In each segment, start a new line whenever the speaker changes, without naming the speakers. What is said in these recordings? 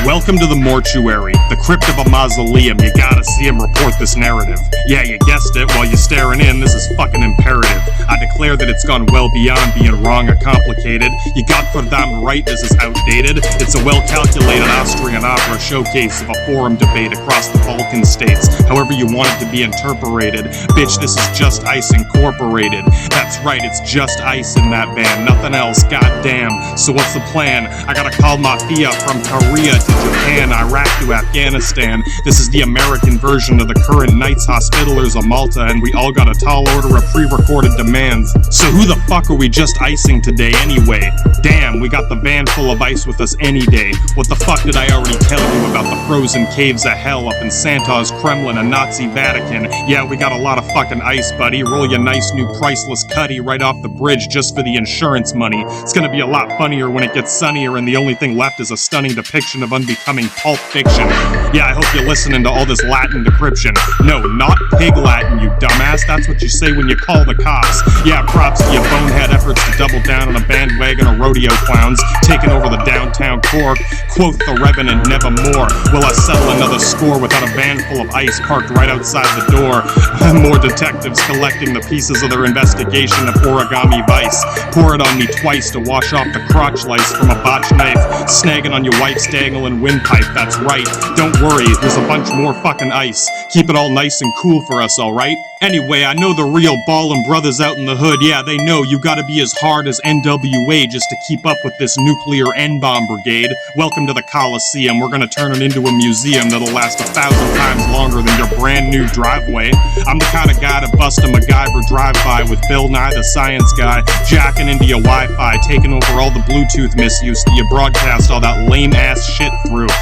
Welcome to the mortuary, the crypt of a mausoleum. You gotta see him report this narrative. Yeah, you guessed it, while you're staring in, this is fucking imperative. I declare that it's gone well beyond being wrong or complicated. You goddamn right this is outdated. It's a well-calculated Austrian opera showcase of a forum debate across the Balkan states. However you want it to be interpreted. Bitch, this is Just Ice Incorporated. That's right, it's just ice in that van, nothing else, goddamn. So what's the plan? I gotta call Mafia from Korea to Japan, Iraq to Afghanistan. This is the American version of the current Knights Hospitallers of Malta, and we all got a tall order of pre-recorded demands. So who the fuck are we just icing today anyway? Damn, we got the van full of ice with us any day. What the fuck did I already tell you about the frozen caves of hell up in Santa's Kremlin and Nazi Vatican? Yeah, we got a lot of fucking ice, buddy. Roll your nice new priceless cutty right off the bridge just for the insurance money. It's gonna be a lot funnier when it gets sunnier and the only thing left is a stunning depiction of unbecoming pulp fiction. Yeah, I hope you're listening to all this Latin decryption. No, not pig Latin, you dumbass. That's what you say when you call the cops. Yeah, props to your bonehead efforts to double down on a bandwagon of rodeo clowns taking over the downtown core. Quote the Revenant nevermore. Will I settle another score without a van full of ice parked right outside the door? More detectives collecting the pieces of their investigation of origami vice. Pour it on me twice to wash off the crotch lice from a botch knife. Snagging on your wife's dangling windpipe, that's right. Don't worry, there's a bunch more fucking ice. Keep it all nice and cool for us, alright? Anyway, I know the real ballin' brothers out in the hood, yeah, they know you gotta be as hard as NWA just to keep up with this nuclear N-bomb brigade. Welcome to the Coliseum. We're gonna turn it into a museum that'll last 1,000 times longer than your brand new driveway. I'm the kind of guy to bust a MacGyver drive-by with Bill Nye the Science Guy, jacking into your Wi-Fi, taking over all the Bluetooth misuse that you broadcast all that lame-ass shit through.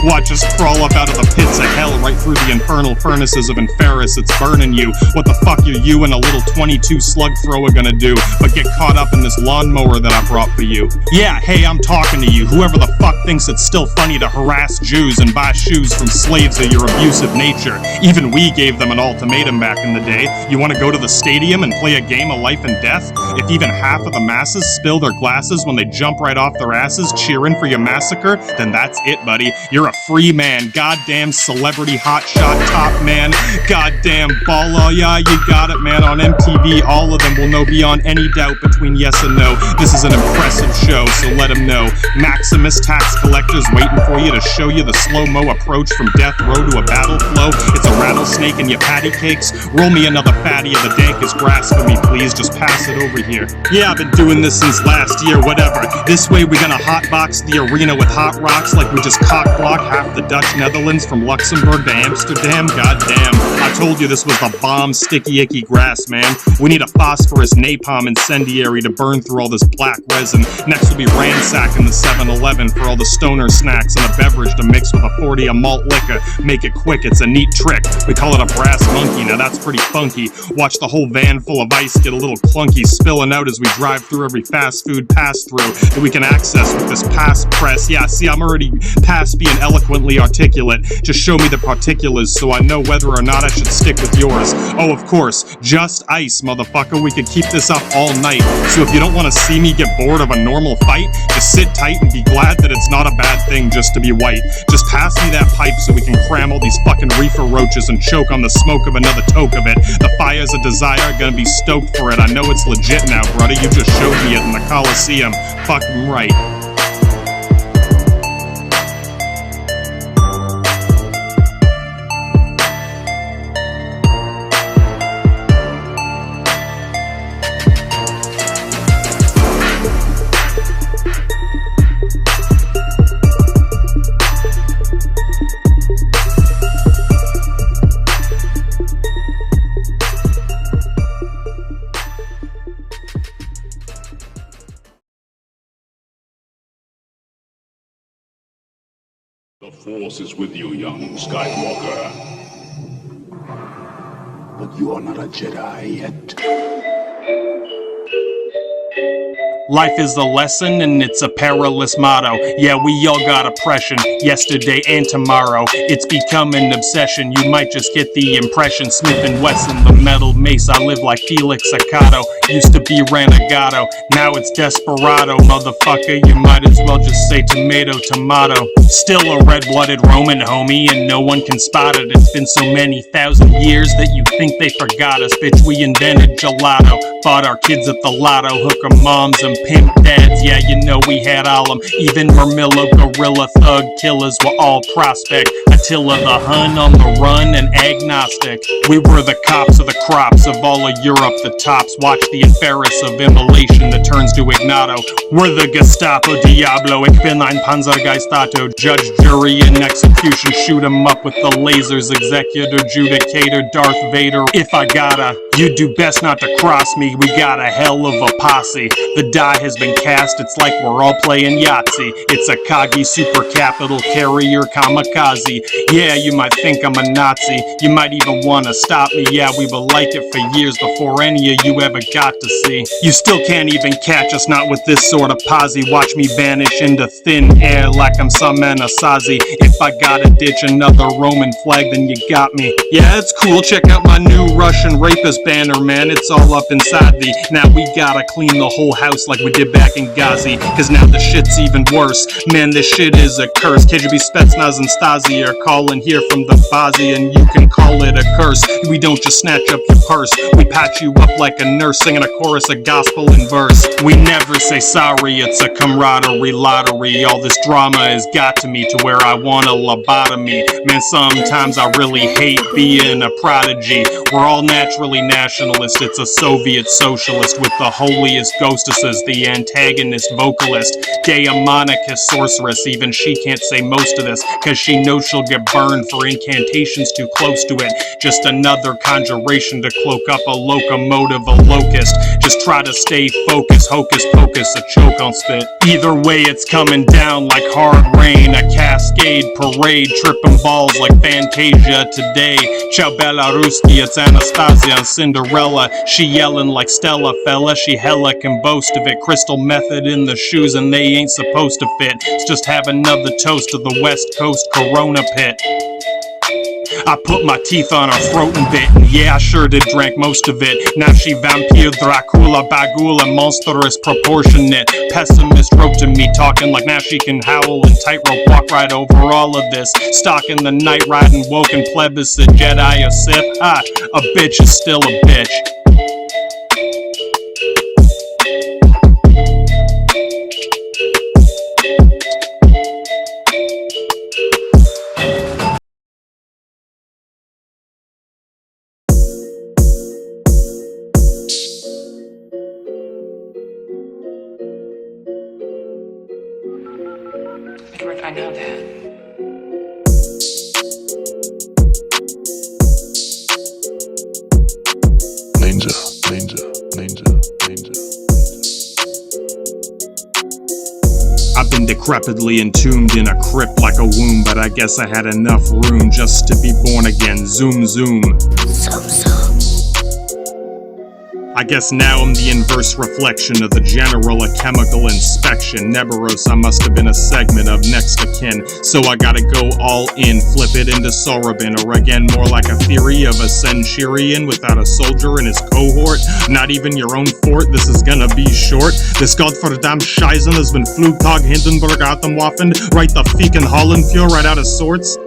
Watch us crawl up out of the pits of hell right through the infernal furnaces of Inferus. It's burning you. What the fuck are you and a little 22 slug thrower gonna do but get caught up in this lawnmower that I brought for you? Yeah, hey, I'm talking to you, whoever the fuck thinks it's still funny to harass Jews and buy shoes from slaves of your abusive nature. Even we gave them an ultimatum back in the day. You want to go to the stadium and play a game of life and death? If even half of the masses spill their glasses when they jump right off their asses cheering for your massacre, then that's it, buddy. You're a free man. Goddamn celebrity hotshot top man. Goddamn baller. Yeah, you got it, man. On MTV, all of them will know beyond any doubt between yes and no. This is an impressive show, so let them know. Maximus tax collectors waiting for you to show you the slow-mo approach from death row to a battle flow. It's a rattlesnake in your patty cakes. Roll me another fatty of the dankest grass for me, please. Just pass it over here. Yeah, I've been doing this since last year, whatever. This way we're gonna hotbox the arena with hot rocks like we just cock-block half the Dutch Netherlands from Luxembourg to Amsterdam. Goddamn. I told you this was the bomb sticky icky grass, man. We need a phosphorus napalm incendiary to burn through all this black resin. Next we'll be ransacking the 7-Eleven for all the stoner snacks and a beverage to mix with a 40 of malt liquor. Make it quick, it's a neat trick. We call it a brass monkey, now that's pretty funky. Watch the whole van full of ice get a little clunky, spilling out as we drive through every fast food pass-through that we can access with this pass press. Yeah, see, I'm already past being eloquently articulate. Just show me the particulars so I know whether or not I should stick with yours. Oh, of course, just ice, motherfucker. We could keep this up all night. So if you don't want to see me get bored of a normal fight, just sit tight and be glad that it's not a bad thing just to be white. Just pass me that pipe so we can cram all these fucking reefer roaches and choke on the smoke of another toke of it. The fire's a desire, gonna be stoked for it. I know it's legit now, brother. You just showed me it in the Coliseum. Fucking right.
The Force is with you, young Skywalker. But you are not a Jedi yet.
Life is a lesson and it's a perilous motto. Yeah, we all got oppression, yesterday and tomorrow. It's become an obsession, you might just get the impression. Smith & Wesson, the metal mace, I live like Felix Accato. Used to be Renegado, now it's Desperado. Motherfucker, you might as well just say tomato, tomato. Still a red-blooded Roman, homie, and no one can spot it. It's been so many thousand years that you think they forgot us. Bitch, we invented gelato, fought our kids at the lotto, hooker moms and pimp dads, yeah, you know we had all them. Even Mermillo, gorilla, thug killers were all prospect. Attila the Hun on the run and agnostic. We were the cops of the crops of all of Europe, the tops. Watch the Ferris of immolation that turns to Ignato. We're the Gestapo, Diablo, ich bin ein Panzergeistato. Judge, jury, and execution, shoot 'em up with the lasers. Executor, judicator, Darth Vader. If I gotta, you do best not to cross me. We got a hell of a posse. The die has been cast, it's like we're all playing Yahtzee. It's a Kagi super capital carrier kamikaze. Yeah, you might think I'm a Nazi, you might even wanna stop me. Yeah, we were like it for years before any of you ever got to see. You still can't even catch us, not with this sort of posse. Watch me vanish into thin air like I'm some Anasazi. If I gotta ditch another Roman flag, then you got me. Yeah, it's cool, check out my new Russian rapist banner, man, it's all up inside thee. Now we gotta clean the whole house like we did back in Ghazi, cause now the shit's even worse. Man, this shit is a curse. KGB, Spetsnaz, and Stasi are calling here from the Bazi, and you can call it a curse. We don't just snatch up your purse, we patch you up like a nurse singing a chorus of gospel in verse. We never say sorry, it's a camaraderie lottery. All this drama has got to me to where I want a lobotomy. Man, sometimes I really hate being a prodigy. We're all naturally nationalist, it's a Soviet socialist with the holiest ghostesses, the antagonist vocalist, Daemonicus sorceress. Even she can't say most of this, cause she knows she'll get burned for incantations too close to it. Just another conjuration to cloak up a locomotive, a locust. Just try to stay focused, hocus pocus, a choke on spit. Either way, it's coming down like hard rain, a cascade parade, tripping balls like Fantasia today. Ciao Belaruski, it's Anastasia and Cinderella. She yelling like Stella fella, she hella can boast of it. Crystal method in the shoes and they ain't supposed to fit. Let's just have another toast to the West Coast Corona pit. I put my teeth on her throat and bit, and yeah, I sure did drank most of it. Now she vampire, Dracula, Bagula, monstrous, proportionate. Pessimist wrote to me, talking like now she can howl and tightrope walk right over all of this. Stalking the night, riding woke and plebiscite, Jedi or Sith. A bitch is still a bitch.
Where do I know that?
Ninja, ninja, ninja, ninja.
I've been decrepitly entombed in a crypt like a womb, but I guess I had enough room just to be born again. Zoom, zoom. I guess now I'm the inverse reflection of the general, a chemical inspection. Neberos, I must have been a segment of next of kin. So I gotta go all in, flip it into Sorabin, or again more like a theory of a centurion without a soldier in his cohort. Not even your own fort, this is gonna be short. This Gottverdammt Scheißen has been Flugtag Hindenburg Atemwaffen, right the Fieken Hollenfjord right out of sorts.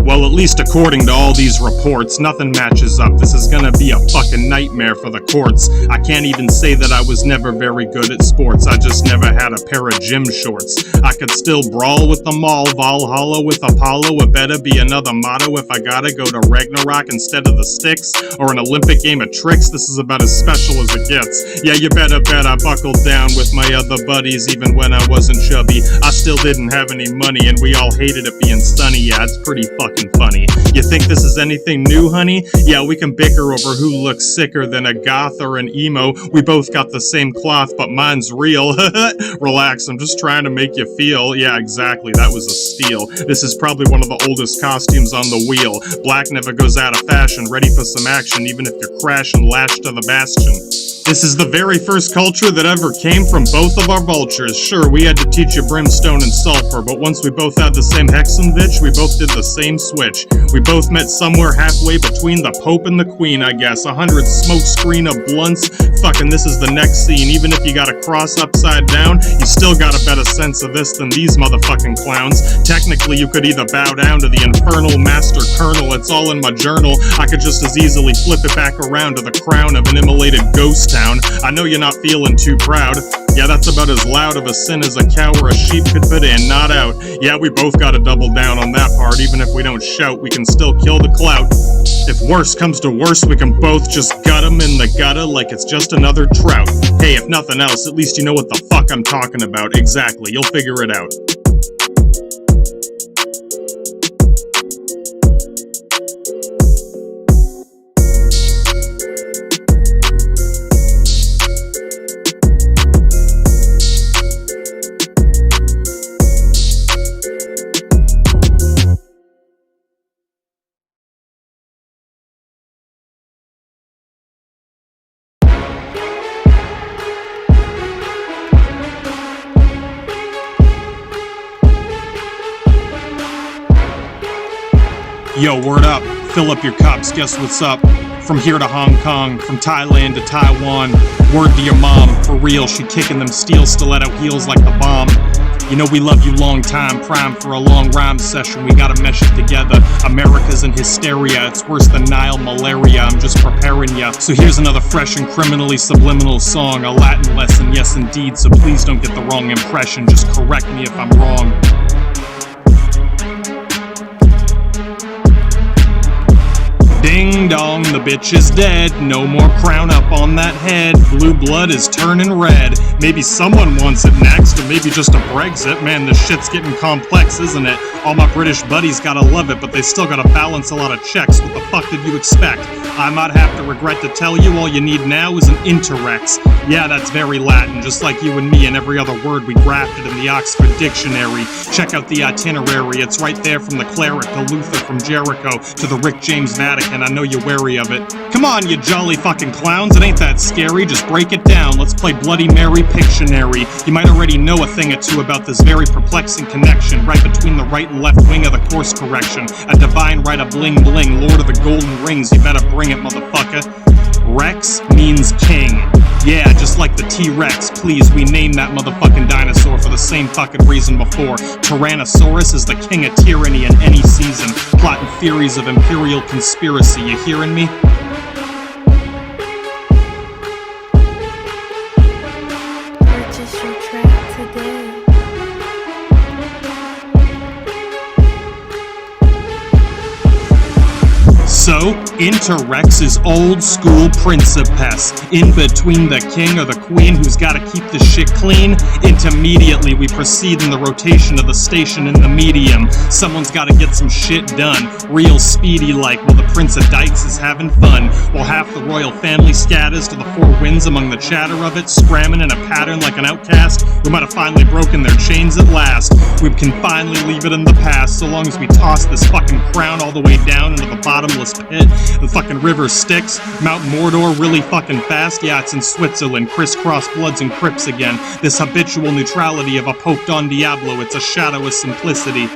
Well, at least according to all these reports, nothing matches up. This is gonna be a fucking nightmare for the courts. I can't even say that I was never very good at sports. I just never had a pair of gym shorts. I could still brawl with them all, Valhalla with Apollo. It better be another motto if I gotta go to Ragnarok instead of the Styx, or an Olympic game of tricks. This is about as special as it gets. Yeah, you better bet I buckled down with my other buddies even when I wasn't chubby. I still didn't have any money and we all hated it being sunny. Yeah, it's pretty fucking funny. You think this is anything new, honey? Yeah, we can bicker over who looks sicker than a goth or an emo. We both got the same cloth, but mine's real. Relax, I'm just trying to make you feel. Yeah, exactly, that was a steal. This is probably one of the oldest costumes on the wheel. Black never goes out of fashion, ready for some action, even if you're crashing lashed to the bastion. This is the very first culture that ever came from both of our vultures. Sure, we had to teach you brimstone and sulfur, but once we both had the same Hexenvich, we both did the same switch. We both met somewhere halfway between the Pope and the Queen, I guess. 100 smoke screen of blunts. Fucking this is the next scene. Even if you got a cross upside down, you still got a better sense of this than these motherfucking clowns. Technically, you could either bow down to the infernal master colonel. It's all in my journal. I could just as easily flip it back around to the crown of an immolated ghost town. I know you're not feeling too proud. Yeah, that's about as loud of a sin as a cow or a sheep could put in, not out. Yeah, we both gotta double down on that part. Even if we don't shout, we can still kill the clout. If worse comes to worse, we can both just gut 'em in the gutter like it's just another trout. Hey, if nothing else, at least you know what the fuck I'm talking about. Exactly, you'll figure it out. Yo, word up. Fill up your cups, guess what's up? From here to Hong Kong, from Thailand to Taiwan. Word to your mom, for real, she kicking them steel stiletto heels like the bomb. You know we love you long time, prime for a long rhyme session, we gotta mesh it together. America's in hysteria, it's worse than Nile malaria, I'm just preparing ya. So here's another fresh and criminally subliminal song, a Latin lesson, yes indeed, so please don't get the wrong impression, just correct me if I'm wrong. Ding dong, the bitch is dead. No more crown up on that head. Blue blood is turning red. Maybe someone wants it next, or maybe just a Brexit. Man, this shit's getting complex, isn't it? All my British buddies gotta love it, but they still gotta balance a lot of checks. What the fuck did you expect? I might have to regret to tell you all you need now is an interrex. Yeah, that's very Latin, just like you and me and every other word we grafted in the Oxford Dictionary. Check out the itinerary, it's right there from the cleric to Luther, from Jericho to the Rick James Vatican. I know you're wary of it. Come on, you jolly fucking clowns, it ain't that scary, just break it down. Let's play Bloody Mary Pictionary. You might already know a thing or two about this very perplexing connection right between the right and left wing of the course correction. A divine right of bling bling, Lord of the Golden Rings, you better bring it, motherfucker. Rex means king. Yeah, just like the T-Rex, please, we named that motherfucking dinosaur for the same fucking reason before. Tyrannosaurus is the king of tyranny in any season, plotting theories of imperial conspiracy, you hearing me?
Purchase your track today.
So, Interrex is old school Principess. In between the king or the queen who's gotta keep the shit clean. Intermediately, we proceed in the rotation of the station in the medium. Someone's gotta get some shit done, real speedy like, while the Prince of Dykes is having fun. While half the royal family scatters to the four winds among the chatter of it, scramming in a pattern like an outcast. We might have finally broken their chains at last. We can finally leave it in the past, so long as we toss this fucking crown all the way down into the bottomless pit. The fucking river Styx, Mount Mordor really fucking fast. Yeah, it's in Switzerland, crisscross Bloods and Crips again. This habitual neutrality of a Pope Don Diablo, it's a shadow of simplicity.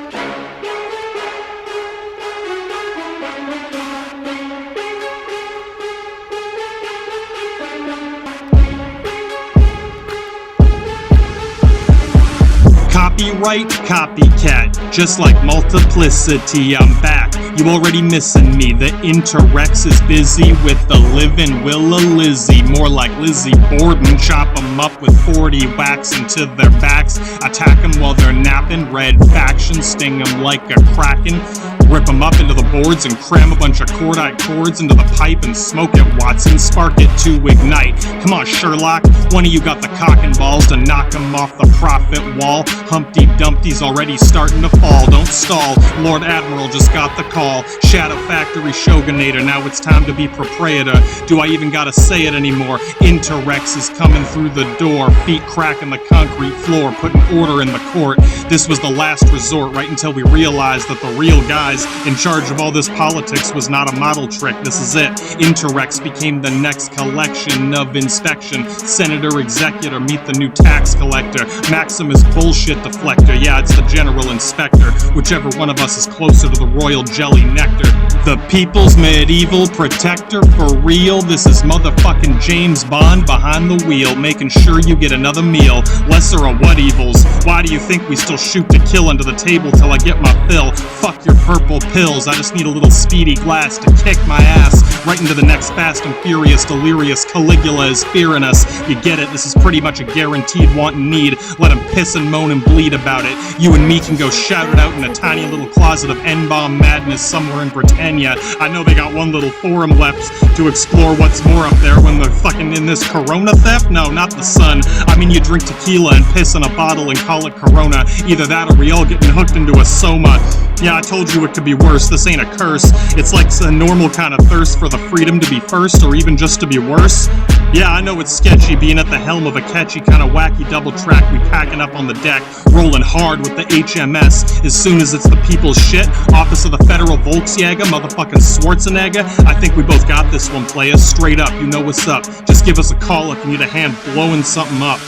Copyright, copycat, just like multiplicity, I'm back. You already missing me, the Interrex is busy with the living Willa Lizzie. More like Lizzie Borden, chop 'em up with 40 whacks into their backs. Attack 'em while they're napping, red faction, sting 'em like a kraken. Rip 'em up into the boards and cram a bunch of cordite cords into the pipe and smoke it, Watson, spark it to ignite. Come on, Sherlock, one of you got the cock and balls to knock 'em off the profit wall. Humpty Dumpty's already starting to fall, don't stall, Lord Admiral just got the call. Shadow Factory Shogunator, now it's time to be proprietor. Do I even gotta say it anymore? Interrex is coming through the door, feet cracking the concrete floor, putting order in the court. This was the last resort, right until we realized that the real guys realized in charge of all this politics was not a model trick. This is it. Interrex became the next collection of inspection. Senator Executor, meet the new tax collector. Maximus bullshit deflector. Yeah, it's the general inspector. Whichever one of us is closer to the royal jelly nectar. The people's medieval protector for real. This is motherfucking James Bond behind the wheel, making sure you get another meal. Lesser of what evils? Why do you think we still shoot to kill under the table till I get my fill? Fuck your purple pills. I just need a little speedy glass to kick my ass right into the next Fast and Furious delirious. Caligula is fearing us. You get it? This is pretty much a guaranteed want and need. Let him piss and moan and bleed about it. You and me can go shout it out in a tiny little closet of N-bomb madness somewhere in Britannia. I know they got one little forum left to explore what's more up there when they're fucking in this corona theft. No, not the sun. I mean, you drink tequila and piss in a bottle and call it corona. Either that or we all getting hooked into a soma. Yeah, I told you it could be worse. This ain't a curse. It's like a normal kind of thirst for the freedom to be first or even just to be worse. Yeah, I know it's sketchy being at the helm of a catchy kind of wacky double track. We packing up on the deck, rolling hard with the HMS. As soon as it's the people's shit, Office of the Federal Volksjäger, motherfucking Schwarzenegger. I think we both got this one, playa. Straight up, you know what's up. Just give us a call if you need a hand blowing something up.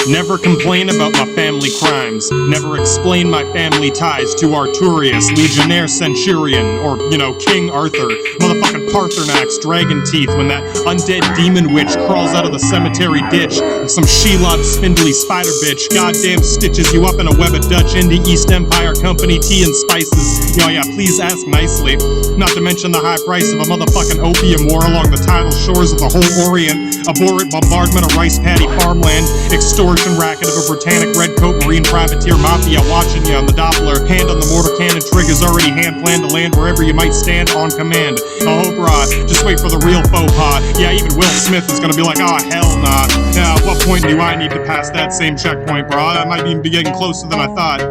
Never complain about my family crimes. Never explain my family ties to Arturius, Legionnaire Centurion, or, King Arthur. Motherfucking Parthenax, dragon teeth, when that undead demon witch crawls out of the cemetery ditch. And some Shelob spindly spider bitch goddamn stitches you up in a web of Dutch Indie East Empire Company tea and spices. Yeah, please ask nicely. Not to mention the high price of a motherfucking opium war along the tidal shores of the whole Orient. Abhorrent bombardment of rice paddy farmland. Extortion racket of a Britannic redcoat marine privateer mafia watching you on the Doppler. Hand on the mortar cannon triggers already hand planned to land wherever you might stand on command. I hope, just wait for the real faux pas. Yeah, even Will Smith is gonna be like, oh, hell nah. Now, at what point do I need to pass that same checkpoint, bro? I might even be getting closer than I thought.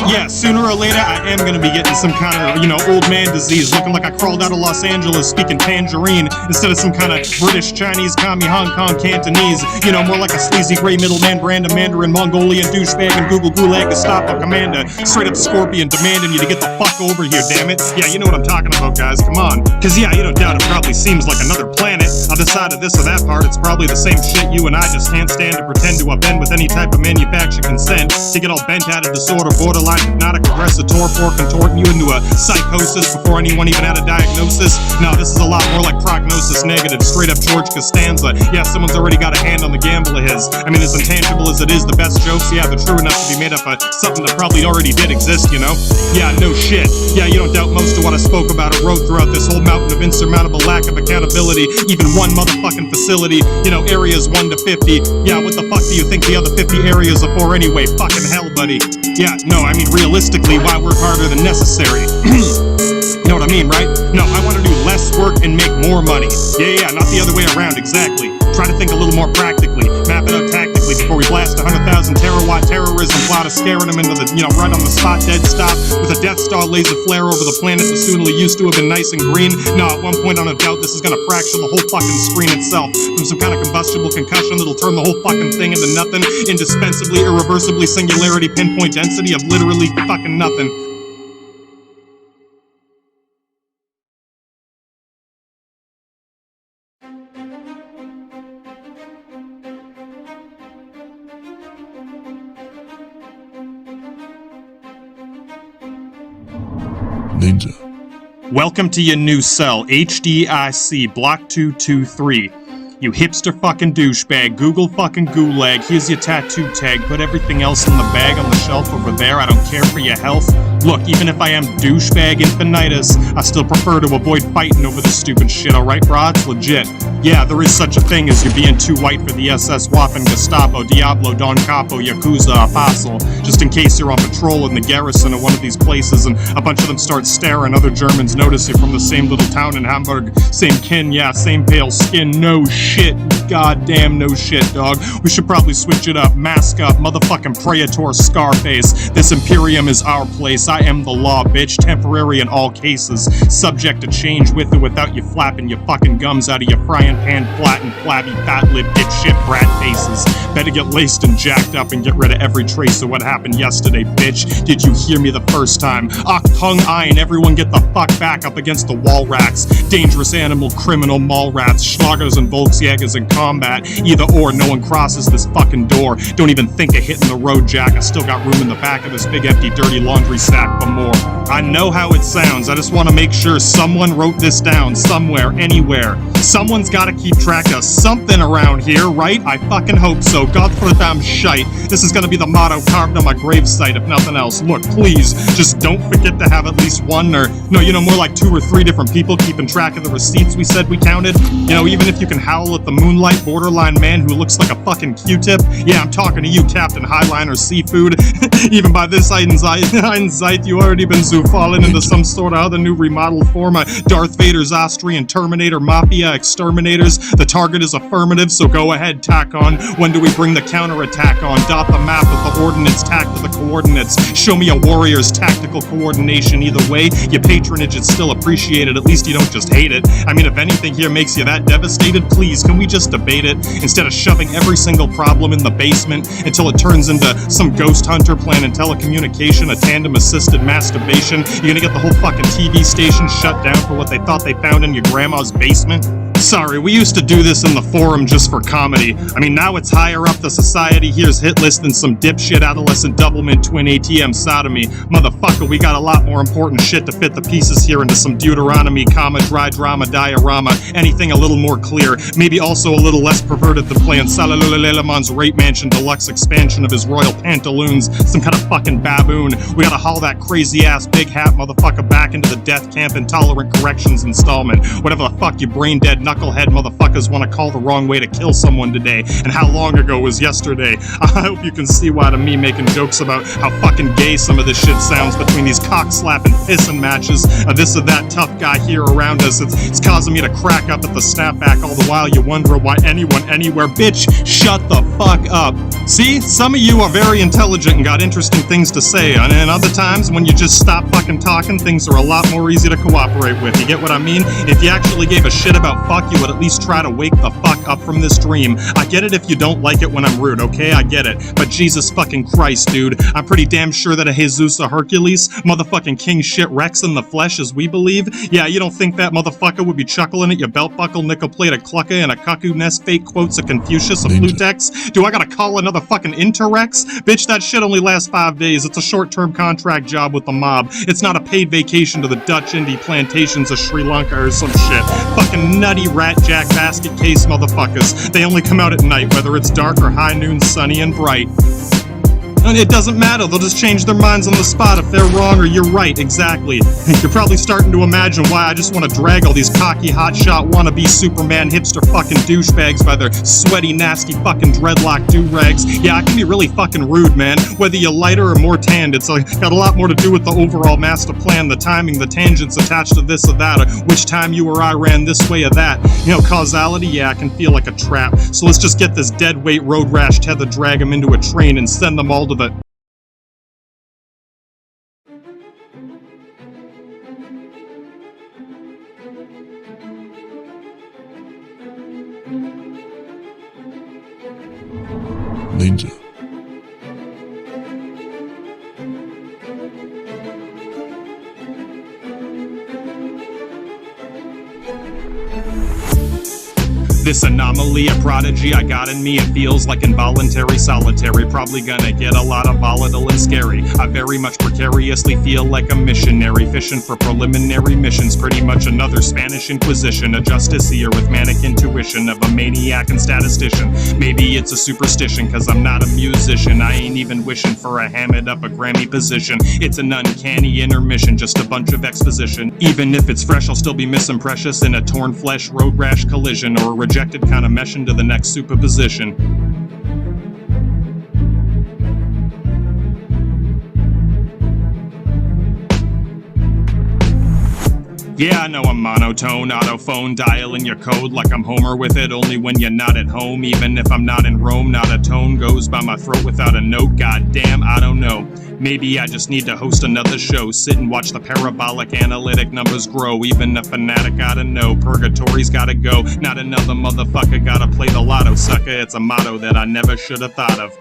Yeah, sooner or later I am gonna be getting some kind of, old man disease, looking like I crawled out of Los Angeles speaking Tangerine instead of some kind of British, Chinese, commie, Hong Kong, Cantonese. More like a sleazy gray middleman brand of Mandarin, Mongolian douchebag, and Google Gulag Gestapo commander. Straight up Scorpion demanding you to get the fuck over here, damn it. Yeah, you know what I'm talking about, guys, come on. Cause yeah, you don't doubt it probably seems like another planet. Other side of this or that part, it's probably the same shit you and I just can't stand to pretend to upend with any type of manufactured consent. To get all bent out of disorder, borderline hypnotic aggressor, contorting you into a psychosis before anyone even had a diagnosis. No, this is a lot more like prognosis negative, straight up George Costanza. Yeah, someone's already got a hand on the gamble of his. I mean, as intangible as it is, the best jokes, yeah, they're true enough to be made up of something that probably already did exist, Yeah, no shit. Yeah, you don't doubt most of what I spoke about or wrote throughout this whole mountain of insurmountable lack of accountability. Even one motherfucking facility, areas 1 to 50. Yeah, what the fuck do you think the other 50 areas are for anyway? Fucking hell, buddy. Yeah, no, I mean, realistically, why work harder than necessary? You know what I mean, right? No, I want to do less work and make more money. Yeah, not the other way around, exactly. Try to think a little more practically, map it out tactically before before we blast 100,000 terawatt terrorism plot of scaring them into the, right on the spot dead stop with a Death Star laser flare over the planet that soon used to have been nice and green. No, at one point on a doubt this is gonna fracture the whole fucking screen itself from some kind of combustible concussion that'll turn the whole fucking thing into nothing. Indispensably, irreversibly, singularity, pinpoint density of literally fucking nothing.
Ninja.
Welcome to your new cell, HDIC, Block 223. You hipster fucking douchebag, Google fucking gulag, here's your tattoo tag, put everything else in the bag on the shelf over there, I don't care for your health. Look, even if I am douchebag infinitus, I still prefer to avoid fighting over this stupid shit, alright brah? It's legit. Yeah, there is such a thing as you being too white for the SS Waffen, Gestapo, Diablo, Don Capo, Yakuza, Apostle, just in case you're on patrol in the garrison of one of these places and a bunch of them start staring, other Germans notice you're from the same little town in Hamburg, same kin, yeah, same pale skin, no shit, goddamn no shit, dog. We should probably switch it up, mask up, motherfucking Praetor Scarface, this Imperium is our place, I am the law, bitch, temporary in all cases, subject to change with or without you flapping your fucking gums out of your frying pan, flat and flabby, fat-lipped, dipshit brat faces. Better get laced and jacked up and get rid of every trace of what happened yesterday, bitch. Did you hear me the first time? Achtung ein, everyone get the fuck back up against the wall racks. Dangerous animal, criminal, mall rats, Schlagers and Volksjägers in combat. Either or, no one crosses this fucking door. Don't even think of hitting the road, Jack. I still got room in the back of this big empty dirty laundry sack for more. I know how it sounds, I just want to make sure someone wrote this down somewhere, anywhere. Someone's gotta keep track of something around here, right? I fucking hope so. Gottverdammt shite. This is gonna be the motto carved on my gravesite, if nothing else. Look, please, just don't forget to have at least one or, no, more like 2 or 3 different people keeping track of the receipts we said we counted. Even if you can howl at the moonlight borderline man who looks like a fucking Q-tip. Yeah, I'm talking to you, Captain Highliner Seafood. Even by this hindsight, you already been fallen into some sort of other new remodeled form of Darth Vader's Austrian Terminator Mafia exterminators. The target is affirmative, so go ahead, tack on. When do we bring the counterattack on? Dot the map with the ordnance, tack to the coordinates. Show me a warrior's tactical coordination. Either way, your patronage is still appreciated. At least you don't just hate it. I mean, if anything here makes you that devastated, please, can we just debate it? Instead of shoving every single problem in the basement until it turns into some ghost hunter planning telecommunication, a tandem-assisted masturbation. You're gonna get the whole fucking TV station shut down for what they thought they found in your grandma's basement? Sorry, we used to do this in the forum just for comedy. I mean, now it's higher up the society here's hit list than some dipshit adolescent doublemint twin ATM sodomy. Motherfucker, we got a lot more important shit to fit the pieces here into some Deuteronomy, dry drama, diorama, anything a little more clear. Maybe also a little less perverted than playing Salalalaman's Rape Mansion deluxe expansion of his royal pantaloons, some kind of fucking baboon. We gotta haul that crazy ass big hat motherfucker back into the death camp intolerant corrections installment. Whatever the fuck you brain dead knucklehead motherfuckers want to call the wrong way to kill someone today, and how long ago was yesterday. I hope you can see why to me making jokes about how fucking gay some of this shit sounds between these cock-slapping pissing matches of this or that tough guy here around us. It's causing me to crack up at the snapback all the while you wonder why anyone anywhere. Bitch, shut the fuck up. See, some of you are very intelligent and got interesting things to say, and other times when you just stop fucking talking, things are a lot more easy to cooperate with. You get what I mean? If you actually gave a shit about fuck, you would at least try to wake the fuck up from this dream. I get it if you don't like it when I'm rude, okay? I get it. But Jesus fucking Christ, dude. I'm pretty damn sure that a Jesus a Hercules, motherfucking king shit Rex in the flesh as we believe. Yeah, you don't think that motherfucker would be chuckling at your belt buckle, nickel plate, a clucker, and a cuckoo nest fake quotes of Confucius, a Plutex? Do I gotta call another fucking Interrex? Bitch, that shit only lasts 5 days. It's a short-term contract job with the mob. It's not a paid vacation to the Dutch Indie plantations of Sri Lanka or some shit. Fucking nutty rat jack basket case motherfuckers. They only come out at night, whether it's dark or high noon, sunny and bright. And it doesn't matter, they'll just change their minds on the spot if they're wrong or you're right, exactly. You're probably starting to imagine why I just want to drag all these cocky, hotshot, wannabe Superman hipster fucking douchebags by their sweaty, nasty fucking dreadlock do-rags. Yeah, I can be really fucking rude, man. Whether you're lighter or more tanned, it's got a lot more to do with the overall master plan, the timing, the tangents attached to this or that, or which time you or I ran this way or that. You know, causality, yeah, I can feel like a trap. So let's just get this dead weight road rash tether, drag them into a train, and send them all to the...
Ninja.
This anomaly, a prodigy I got in me, it feels like involuntary solitary. Probably gonna get a lot of volatile and scary. I very much precariously feel like a missionary, fishing for preliminary missions. Pretty much another Spanish Inquisition, a justiciar with manic intuition of a maniac and statistician. Maybe it's a superstition, cause I'm not a musician. I ain't even wishing for a hammered up a Grammy position. It's an uncanny intermission, just a bunch of exposition. Even if it's fresh, I'll still be missing precious in a torn flesh road rash collision, or a rejected kind of mesh into the next superposition. Yeah, I know I'm monotone, autophone, dialing your code like I'm Homer with it, only when you're not at home. Even if I'm not in Rome, not a tone goes by my throat without a note. Goddamn, I don't know. Maybe I just need to host another show, sit and watch the parabolic analytic numbers grow. Even a fanatic gotta know, purgatory's gotta go. Not another motherfucker gotta play the lotto, sucker. It's a motto that I never should have thought of.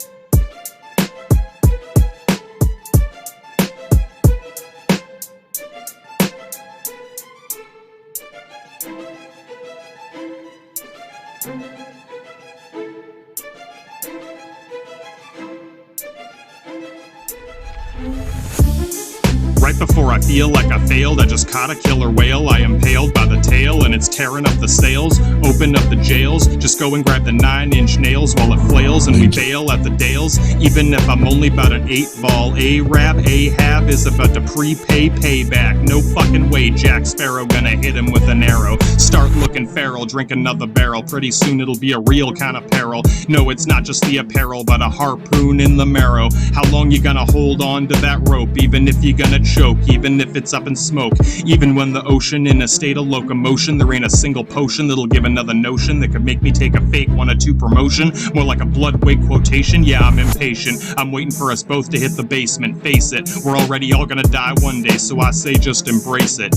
Right before I feel like I failed, I just caught a killer whale. I impaled by the tail and it's tearing up the sails. Open up the jails, just go and grab the 9-inch nails while it flails and we bail at the dales. Even if I'm only about an 8-ball, Ahab is about to prepay payback. No fucking way Jack Sparrow gonna hit him with an arrow. Start looking feral, drink another barrel. Pretty soon it'll be a real kind of peril. No, it's not just the apparel, but a harpoon in the marrow. How long you gonna hold on to that rope, even if you're gonna choke, even if it's up in smoke? Even when the ocean in a state of locomotion, there ain't a single potion that'll give another notion that could make me take a fake 1 or 2 promotion. More like a blood weight quotation. Yeah, I'm impatient, I'm waiting for us both to hit the basement. Face it, we're already all gonna die one day, so I say just embrace it.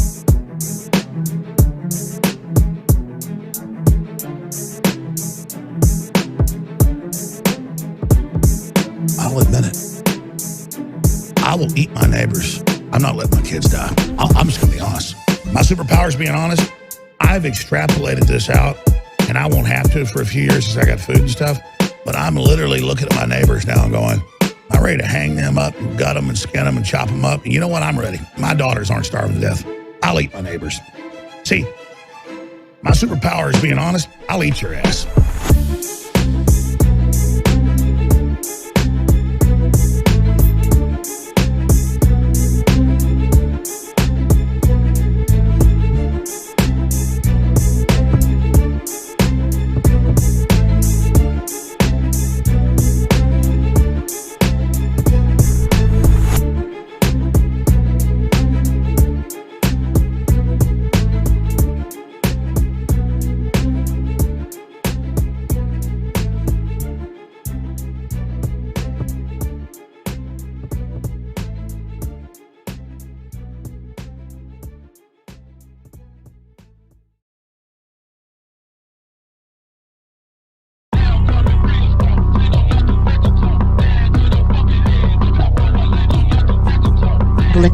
I'll admit it. I will eat my neighbors. I'm not letting my kids die. I'm just gonna be honest. My superpower is being honest. I've extrapolated this out, and I won't have to for a few years since I got food and stuff, but I'm literally looking at my neighbors now and going, I'm ready to hang them up and gut them and skin them and chop them up. And you know what? I'm ready. My daughters aren't starving to death. I'll eat my neighbors. See, my superpower is being honest. I'll eat your ass.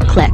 Click.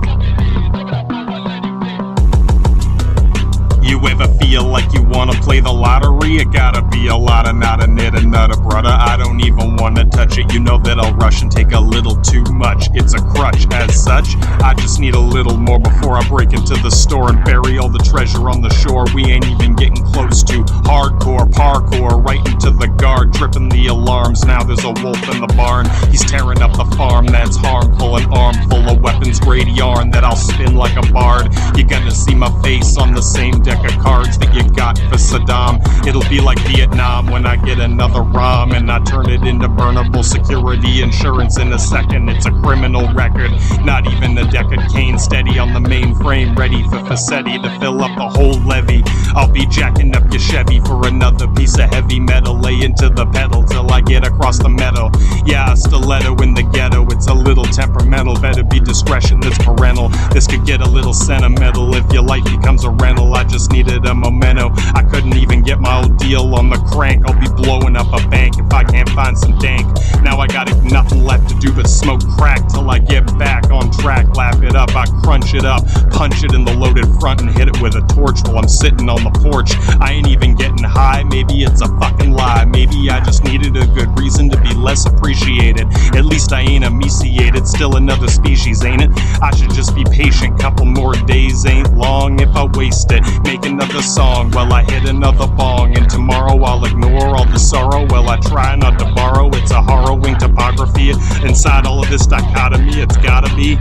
You ever feel like you wanna play the lottery? It gotta be a lot of not a knit and not a brother. I don't even wanna touch it. You know that I'll rush and take a little too much. It's a crutch as such. I just need a little more before I break into the store and bury all the treasure on the shore. We ain't even getting close to hardcore parkour, right into the guard tripping the alarms. Now there's a wolf in the barn. He's tearing up the farm that's harmful. An arm full of weapons grade yarn that I'll spin like a bard. You're gonna see my face on the same deck of cards that you got for Saddam. It'll be like Vietnam when I get another ROM and I turn it into burnable security insurance in a second. It's a criminal record, not even a Deckard Cain steady on the mainframe, ready for Fassetti to fill up the whole levee. I'll be jacking up your Chevy for another piece of heavy metal. Lay into the pedal till I get across the meadow. Yeah, a stiletto in the ghetto. It's a little temperamental. Better be discretion that's parental. This could get a little sentimental if your life becomes a rental. I just needed a memento. I couldn't even get my old deal on the crank. I'll be blowing up a bank if I can't find some dank. Now I got nothing left to do but smoke crack till I get back on track. Laugh it up, I crunch it up, punch it in the loaded front and hit it with a torch while I'm sitting on the porch. I ain't even getting high, maybe it's a fucking lie. Maybe I just needed a good reason to be less appreciated. At least I ain't emaciated, still another species, ain't it? I should just be patient, couple more days ain't long if I waste it. Make another song while I hit another bong, and tomorrow I'll ignore all the sorrow. Well, I try not to borrow, it's a harrowing topography. Inside all of this dichotomy, it's gotta be.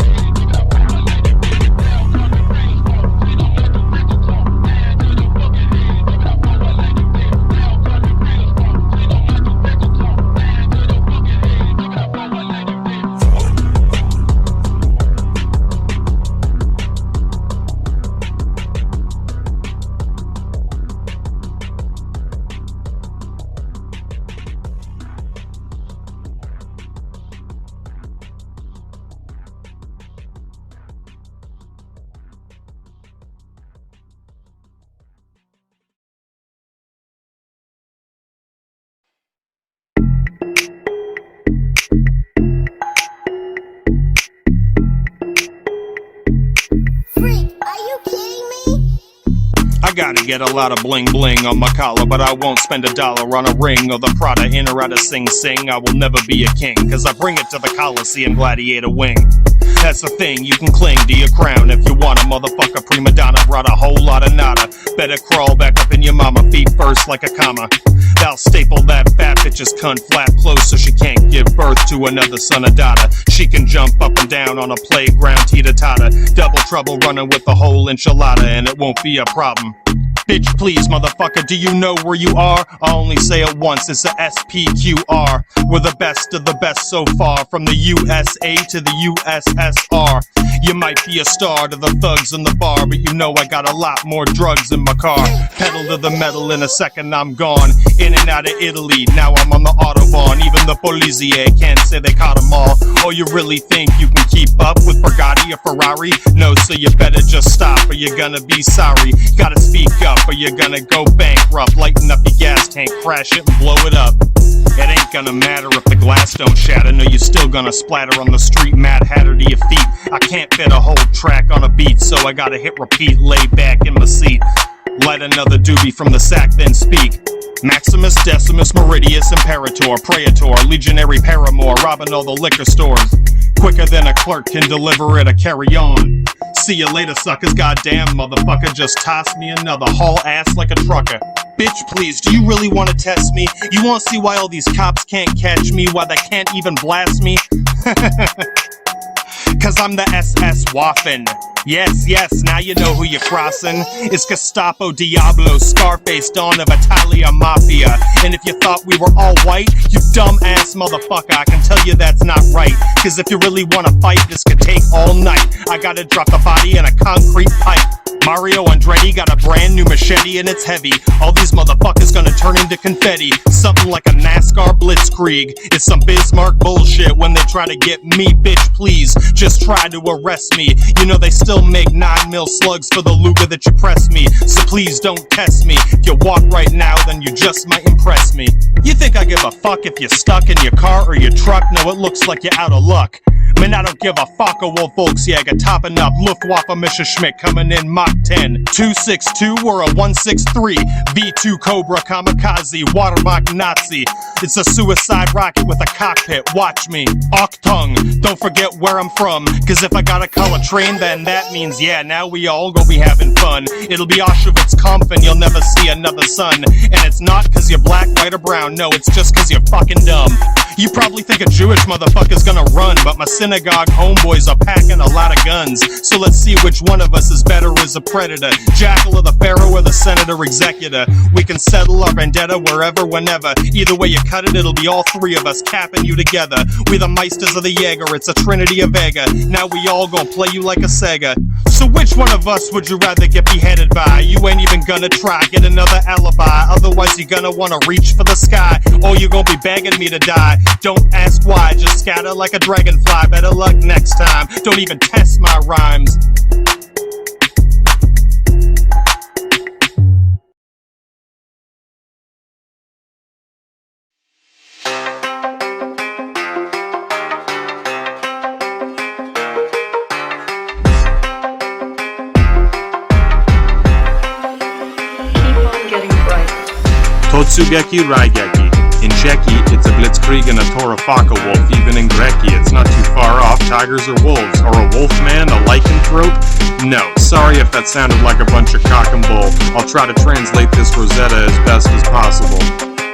I gotta get a lot of bling bling on my collar, but I won't spend $1 on a ring or the Prada in or out of Sing Sing. I will never be a king, cause I bring it to the Coliseum Gladiator wing. That's the thing, you can cling to your crown if you want a motherfucker. Prima donna brought a whole lot of nada. Better crawl back up in your mama, feet first like a comma. Thou staple that fat bitch's cunt flap close so she can't give birth to another son or daughter. She can jump up and down on a playground teeter-totter. Double trouble running with the whole enchilada, and it won't be a problem. Bitch, please, motherfucker, do you know where you are? I'll only say it once, it's a SPQR. We're the best of the best so far, from the USA to the USSR. You might be a star to the thugs in the bar, but you know I got a lot more drugs in my car. Pedal to the metal, in a second I'm gone. In and out of Italy, now I'm on the Autobahn. Even the Polizia can't say they caught them all. Or you really think you can keep up with Bugatti or Ferrari? No, so you better just stop or you're gonna be sorry. Gotta speak up or you're gonna go bankrupt. Lighten up your gas tank, crash it and blow it up. It ain't gonna matter if the glass don't shatter. No, you're still gonna splatter on the street. Mad Hatter to your feet. I can't fit a whole track on a beat, so I gotta hit repeat. Lay back in my seat. Light another doobie from the sack, then speak. Maximus, Decimus, Meridius, Imperator, Praetor, Legionary Paramour, robbing all the liquor stores. Quicker than a clerk can deliver it or carry on. See you later, suckers. Goddamn, motherfucker, just toss me another. Haul ass like a trucker. Bitch, please, do you really want to test me? You want to see why all these cops can't catch me? Why they can't even blast me? Cause I'm the SS Waffen. Yes, yes, now you know who you're crossing. It's Gestapo, Diablo, Scarface, Dawn of Italia Mafia. And if you thought we were all white, you dumb ass motherfucker, I can tell you that's not right. Cause if you really wanna fight, this could take all night. I gotta drop the body in a concrete pipe. Mario Andretti got a brand new machete and it's heavy. All these motherfuckers gonna turn into confetti. Something like a NASCAR blitzkrieg. It's some Bismarck bullshit when they try to get me. Bitch, please, just try to arrest me. You know they still make 9mm slugs for the Luger that you press me. So please don't test me. If you walk right now, then you just might impress me. You think I give a fuck if you're stuck in your car or your truck? No, it looks like you're out of luck. Man, I don't give a fuck, a Wolf Volksjäger topping up, Luftwaffe Mischa Schmidt coming in Mach 10, 262 or a 163, V2 Cobra Kamikaze, Watermark Nazi. It's a suicide rocket with a cockpit, watch me. Achtung, don't forget where I'm from, cause if I gotta call a train, then that means, yeah, now we all gonna be having fun. It'll be Auschwitz Kampf and you'll never see another sun. And it's not cause you're black, white, or brown, no, it's just cause you're fucking dumb. You probably think a Jewish motherfucker's gonna run, but my synagogue homeboys are packing a lot of guns. So let's see which one of us is better as a predator, jackal of the pharaoh or the senator executor. We can settle our vendetta wherever, whenever. Either way you cut it, it'll be all three of us capping you together. We the Meisters of the Jaeger, it's a trinity of Vega. Now we all gonna play you like a Sega. So which one of us would you rather get beheaded by? You ain't even gonna try, get another alibi. Otherwise you're gonna wanna reach for the sky, or you're gonna be begging me to die. Don't ask why, just scatter like a dragonfly. Better luck next time, don't even test my rhymes. Totsugeki Raigeki. In Czechie, it's a blitzkrieg and a Torafaka wolf. Even in Greki, it's not too far off. Tigers or wolves. Or a wolf man, a lycanthrope? No, sorry if that sounded like a bunch of cock and bull. I'll try to translate this Rosetta as best as possible.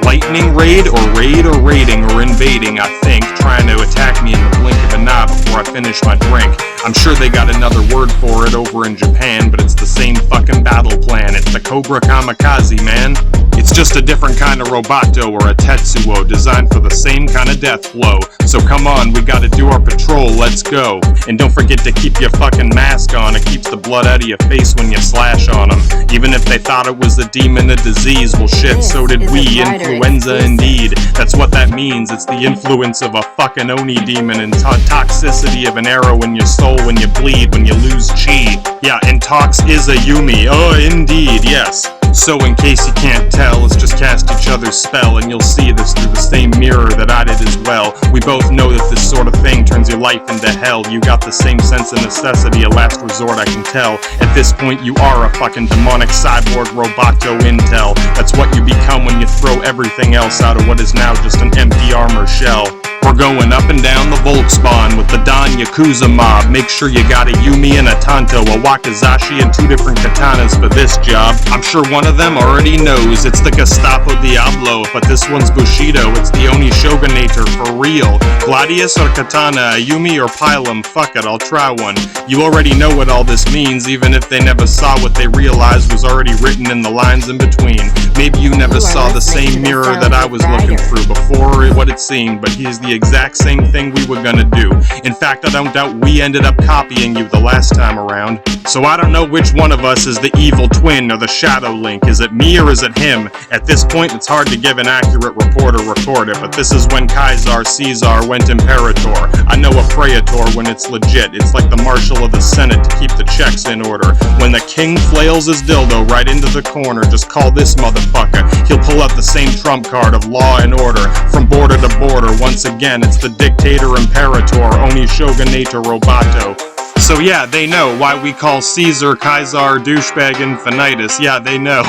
Lightning raid or raiding or invading, I think, trying to attack me in the blink of an eye before I finish my drink. I'm sure they got another word for it over in Japan, but it's the same fucking battle plan. It's the Cobra Kamikaze, man. It's just a different kind of roboto or a tetsuo designed for the same kind of death blow. So come on, we gotta do our patrol, let's go. And don't forget to keep your fucking mask on, it keeps the blood out of your face when you slash on them. Even if they thought it was a demon, a disease, well shit, so did we. Influenza indeed, that's what that means. It's the influence of a fucking Oni demon and toxicity of an arrow in your soul when you bleed, when you lose chi. Yeah, and Tox is a Yumi, oh indeed, yes. So in case you can't tell, let's just cast each other's spell and you'll see this through the same mirror that I did as well. We both know that this sort of thing turns your life into hell. You got the same sense of necessity, a last resort I can tell. At this point you are a fucking demonic cyborg roboto intel. That's what you become when you throw everything else out of what is now just an empty armor shell. We're going up and down the Volksbahn with the Don Yakuza mob. Make sure you got a Yumi and a Tanto, a Wakizashi and 2 different katanas for this job. I'm sure one of them already knows it's the Gestapo Diablo, but this one's Bushido, it's the Oni Shogunator for real. Gladius or Katana, a Yumi or Pilum, fuck it, I'll try one. You already know what all this means, even if they never saw what they realized was already written in the lines in between. Maybe you never saw the same mirror that I was looking through before what it seemed, but here's the exact same thing we were gonna do. In fact, I don't doubt we ended up copying you the last time around. So I don't know which one of us is the evil twin or the shadow link. Is it me or is it him? At this point, it's hard to give an accurate report or record it, but this is when Kaiser Caesar went Imperator. I know a praetor when it's legit. It's like the marshal of the Senate to keep the checks in order. When the king flails his dildo right into the corner, just call this motherfucker. He'll pull out the same trump card of law and order. From border to border, once again, it's the dictator imperator, Oni Shogunator Roboto. So yeah, they know why we call Caesar, Kaiser, douchebag, infinitus. Yeah, they know.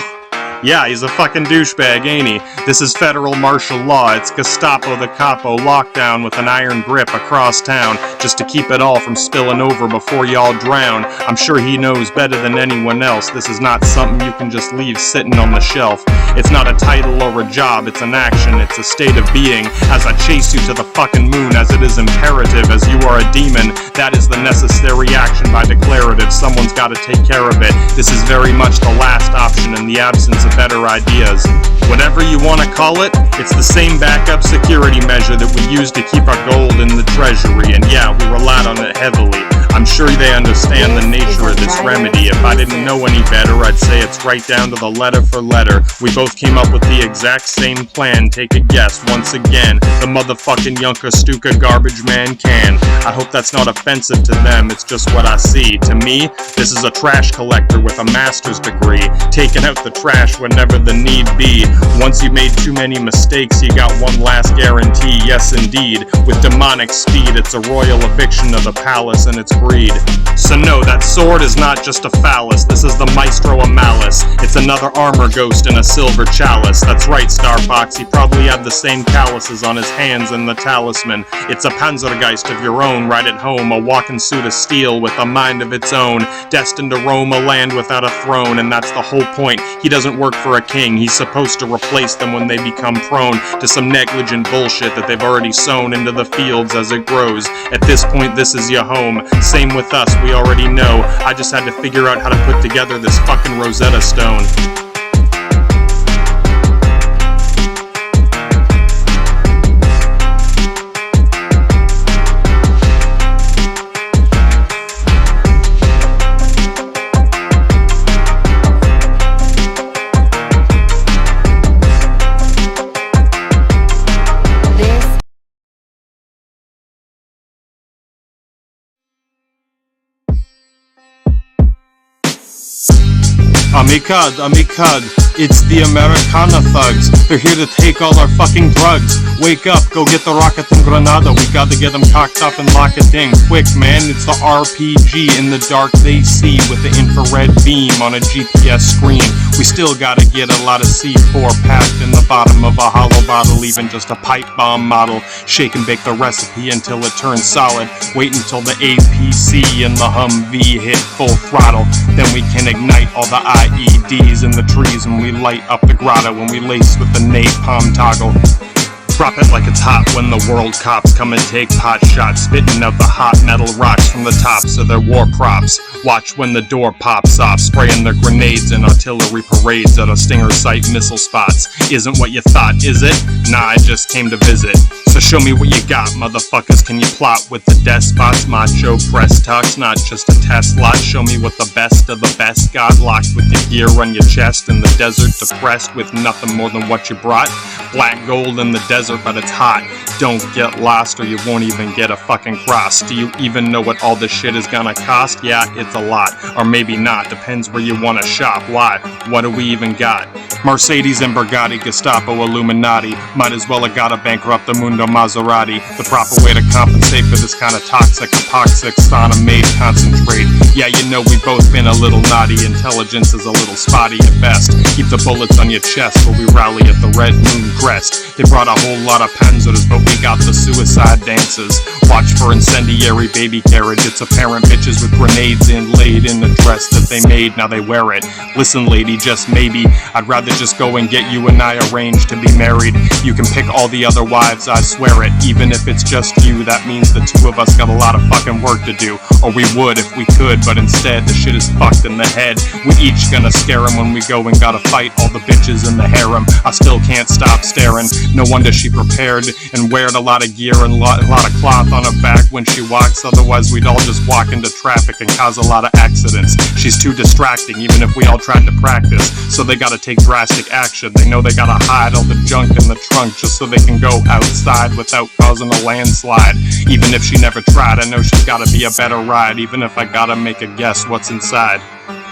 Yeah, he's a fucking douchebag, ain't he? This is federal martial law. It's Gestapo the Capo lockdown with an iron grip across town just to keep it all from spilling over before y'all drown. I'm sure he knows better than anyone else. This is not something you can just leave sitting on the shelf. It's not a title or a job, it's an action, it's a state of being. As I chase you to the fucking moon, as it is imperative, as you are a demon, that is the necessary action by declarative. Someone's gotta take care of it. This is very much the last option in the absence of better ideas. Whatever you want to call it, it's the same backup security measure that we use to keep our gold in the treasury, and yeah, we relied on it heavily. I'm sure they understand the nature of this remedy. If I didn't know any better, I'd say it's right down to the letter for letter. We both came up with the exact same plan. Take a guess once again. The motherfucking Yunker Stuka garbage man can. I hope that's not offensive to them, it's just what I see. To me, this is a trash collector with a master's degree, taking out the trash whenever the need be. Once you made too many mistakes, you got one last guarantee. Yes indeed, with demonic speed, it's a royal eviction of the palace and its greed. So no, that sword is not just a phallus, this is the maestro of malice. It's another armor ghost in a silver chalice. That's right, Starfox, he probably had the same calluses on his hands and the talisman. It's a Panzergeist of your own, right at home, a walking suit of steel with a mind of its own, destined to roam a land without a throne. And that's the whole point, he doesn't work for a king, he's supposed to replace them when they become prone to some negligent bullshit that they've already sown into the fields as it grows. At this point, this is your home, same with us, we already know. I just had to figure out how to put together this fucking Rosetta Stone. Amicad, it's the Americana thugs. They're here to take all our fucking drugs. Wake up, go get the rocket and granada. We gotta get them cocked up and lock it in. Quick, man, it's the RPG. In the dark they see with the infrared beam on a GPS screen. We still gotta get a lot of C4 packed in the bottom of a hollow bottle, even just a pipe bomb model. Shake and bake the recipe until it turns solid. Wait until the APC and the Humvee hit full throttle. Then we can ignite all the IEDs in the trees when we light up the grotto, when we lace with the napalm toggle. Drop it like it's hot when the world cops come and take pot shots, spitting out the hot metal rocks from the tops of their war props. Watch when the door pops off, spraying their grenades and artillery parades at a Stinger site missile spots. Isn't what you thought, is it? Nah, I just came to visit. So show me what you got, motherfuckers. Can you plot with the despots? Macho press talks, not just a test lot. Show me what the best of the best got, locked with your gear on your chest in the desert, depressed with nothing more than what you brought. Black gold in the desert, but it's hot. Don't get lost or you won't even get a fucking cross. Do you even know what all this shit is gonna cost? Yeah, it's a lot. Or maybe not, depends where you wanna shop. Why? What do we even got? Mercedes and Bugatti, Gestapo, Illuminati. Might as well have gotta bankrupt the Mundo Maserati. The proper way to compensate for this kind of toxic, epoxic, sauna-made concentrate. Yeah, you know we've both been a little naughty. Intelligence is a little spotty at best. Keep the bullets on your chest while we rally at the Red Moon crest. They brought a whole lot of panzers, but we got the suicide dances. Watch for incendiary baby carriage. It's apparent bitches with grenades inlaid in the dress that they made, now they wear it. Listen lady, just maybe, I'd rather just go and get you and I arranged to be married. You can pick all the other wives, I swear it. Even if it's just you, that means the two of us got a lot of fucking work to do. Or we would if we could, but instead the shit is fucked in the head. We each gonna scare him when we go and gotta fight all the bitches in the harem. I still can't stop staring. No wonder she prepared and weared a lot of gear and a lot of cloth on her back when she walks. Otherwise we'd all just walk into traffic and cause a lot of accidents. She's too distracting even if we all tried to practice. So they gotta take drastic action. They know they gotta hide all the junk in the trunk just so they can go outside without causing a landslide. Even if she never tried, I know she's gotta be a better ride. Even if I gotta make a guess what's inside.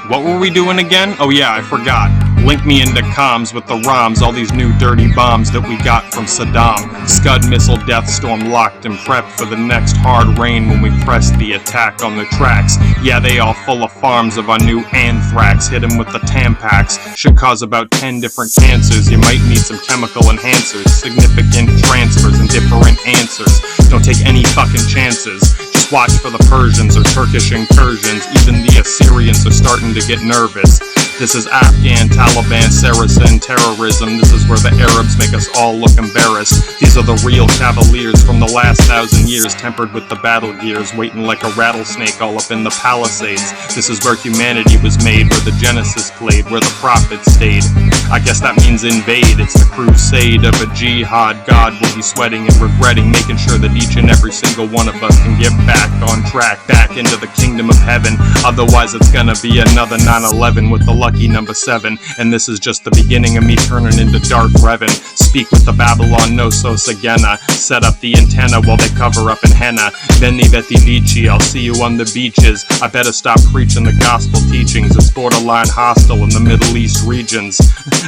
What were we doing again? Oh yeah, I forgot. Link me into comms with the ROMs, all these new dirty bombs that we got from Saddam. Scud missile death storm locked and prepped for the next hard rain when we press the attack on the tracks. Yeah, they all full of farms of our new anthrax. Hit 'em with the Tampax. Should cause about 10 different cancers. You might need some chemical enhancers, significant transfers and different answers. Don't take any fucking chances. Just watch for the Persians or Turkish incursions. Even the Assyrians are starting to get nervous. This is Afghan, Taliban, Saracen, terrorism. This is where the Arabs make us all look embarrassed. These are the real cavaliers from the last 1,000 years, tempered with the battle gears, waiting like a rattlesnake all up in the Palisades. This is where humanity was made, where the Genesis played, where the prophets stayed. I guess that means invade. It's the crusade of a jihad. God will be sweating and regretting, making sure that each and every single one of us can get back on track, back into the kingdom of heaven. Otherwise it's gonna be another 9/11 with the lucky number 7. And this is just the beginning of me turning into Dark Revan. Speak with the Babylon no sos agena. Set up the antenna while they cover up in henna. Beni beti vici, I'll see you on the beaches. I better stop preaching the gospel teachings. It's borderline hostile in the Middle East regions.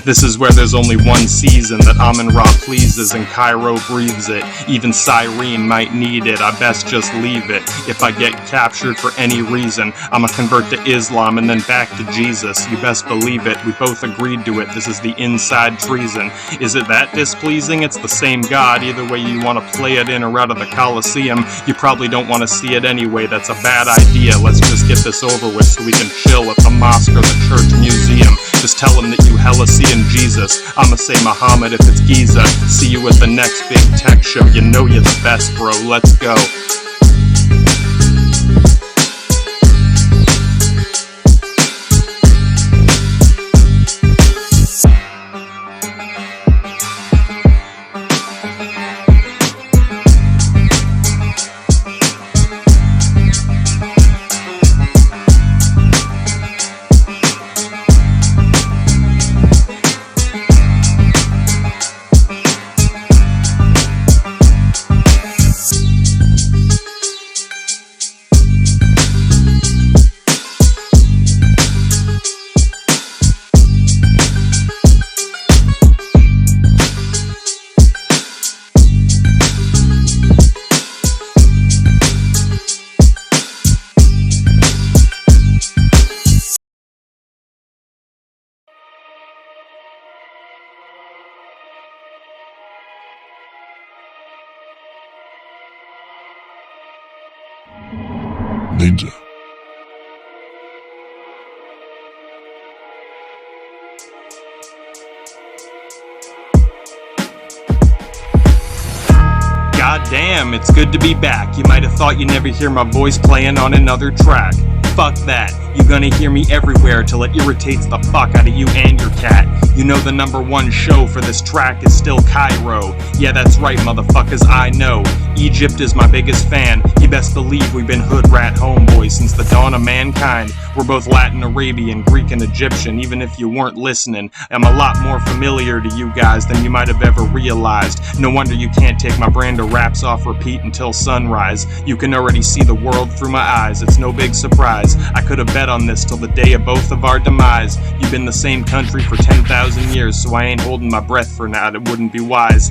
This is where there's only one season that Amun-Ra pleases and Cairo breathes it. Even Cyrene might need it, I best just leave it. If I get captured for any reason, I'ma convert to Islam and then back to Jesus. You best believe it, we both agreed to it. This is the inside treason. Is it that displeasing? It's the same God. Either way you want to play it in or out of the Colosseum, you probably don't want to see it anyway. That's a bad idea. Let's just get this over with so we can chill at the mosque or the church museum. Just tell him that you hella seeing Jesus. I'ma say Muhammad if it's Giza. See you at the next big tech show. You know you're the best, bro. Let's go.
Ninja.
God damn, it's good to be back. You might have thought you'd never hear my voice playing on another track. Fuck that. You're gonna hear me everywhere till it irritates the fuck out of you and your cat. You know the #1 show for this track is still Cairo. Yeah, that's right, motherfuckers, I know. Egypt is my biggest fan. You best believe we've been hood rat homeboys since the dawn of mankind. We're both Latin, Arabian, Greek, and Egyptian, even if you weren't listening. I'm a lot more familiar to you guys than you might have ever realized. No wonder you can't take my brand of raps off repeat until sunrise. You can already see the world through my eyes, it's no big surprise. I could have bet on this till the day of both of our demise. You've been the same country for 10,000 years, so I ain't holding my breath for now, it wouldn't be wise.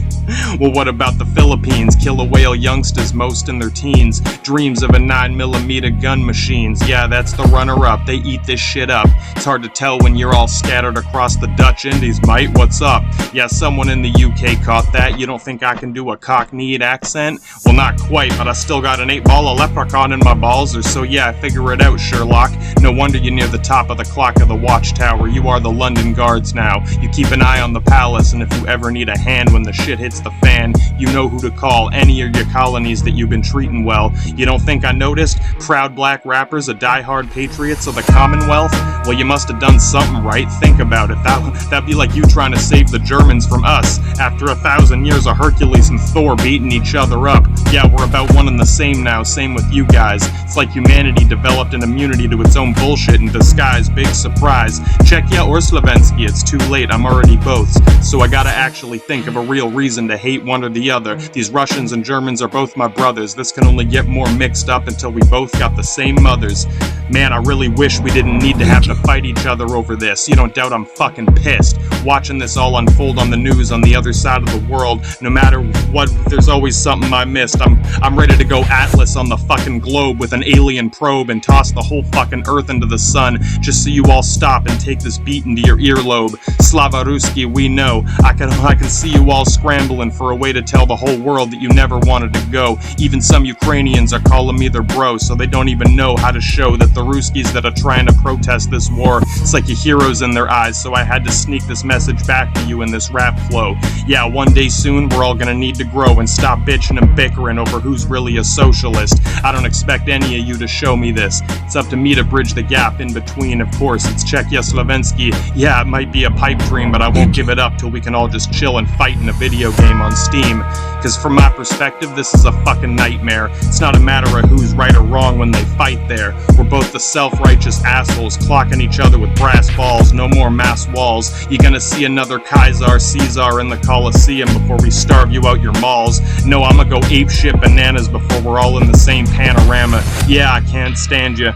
Well, what about the Philippines? Killer whale youngsters, most in their teens. Dreams of a 9mm gun machines. Yeah, that's the runner-up, they eat this shit up. It's hard to tell when you're all scattered across the Dutch Indies, mate, what's up? Yeah, someone in the UK caught that. You don't think I can do a Cockneyed accent? Well, not quite, but I still got an 8-ball of leprechaun in my balls, or so yeah, I figure it out, Sherlock. No wonder you're near the top of the clock of the watchtower. You are the London Guards now. You keep an eye on the palace, and if you ever need a hand when the shit hits the fan, you know who to call. Any of your colonies that you've been treating well. You don't think I noticed? Proud black rappers are diehard patriots of the Commonwealth? Well, you must have done something right. Think about it. That'd be like you trying to save the Germans from us after 1,000 years of Hercules and Thor beating each other up. Yeah, we're about one and the same now. Same with you guys. It's like humanity developed an immunity to its own bullshit in disguise. Big surprise. Czechia or Slovensky, it's too late. I'm already both. So I gotta actually think of a real reason to hate one or the other. These Russians and Germans are both my brothers. This can only get more mixed up until we both got the same mothers. Man, I really wish we didn't need to have to fight each other over this. You don't doubt I'm fucking pissed. Watching this all unfold on the news on the other side of the world. No matter what, there's always something I missed. I'm ready to go Atlas on the fucking globe with an alien probe and toss the whole fucking earth into the sun, just so you all stop and take this beat into your earlobe. Slava Ruski, we know. I can see you all scrambling for a way to tell the whole world that you never want wanted to go. Even some Ukrainians are calling me their bro, so they don't even know how to show that the Ruskies that are trying to protest this war, it's like your heroes in their eyes, so I had to sneak this message back to you in this rap flow. Yeah, one day soon we're all gonna need to grow and stop bitching and bickering over who's really a socialist. I don't expect any of you to show me this. It's up to me to bridge the gap in between. Of course, it's Czechoslovensky. Yeah, it might be a pipe dream, but I won't give it up till we can all just chill and fight in a video game on Steam. Cause from my perspective, this is a fucking nightmare. It's not a matter of who's right or wrong when they fight there. We're both the self-righteous assholes clocking each other with brass balls. No more mass walls. You're gonna see another Kaiser Caesar in the Colosseum before we starve you out your malls. No, I'ma go apeshit bananas before we're all in the same panorama. Yeah, I can't stand you.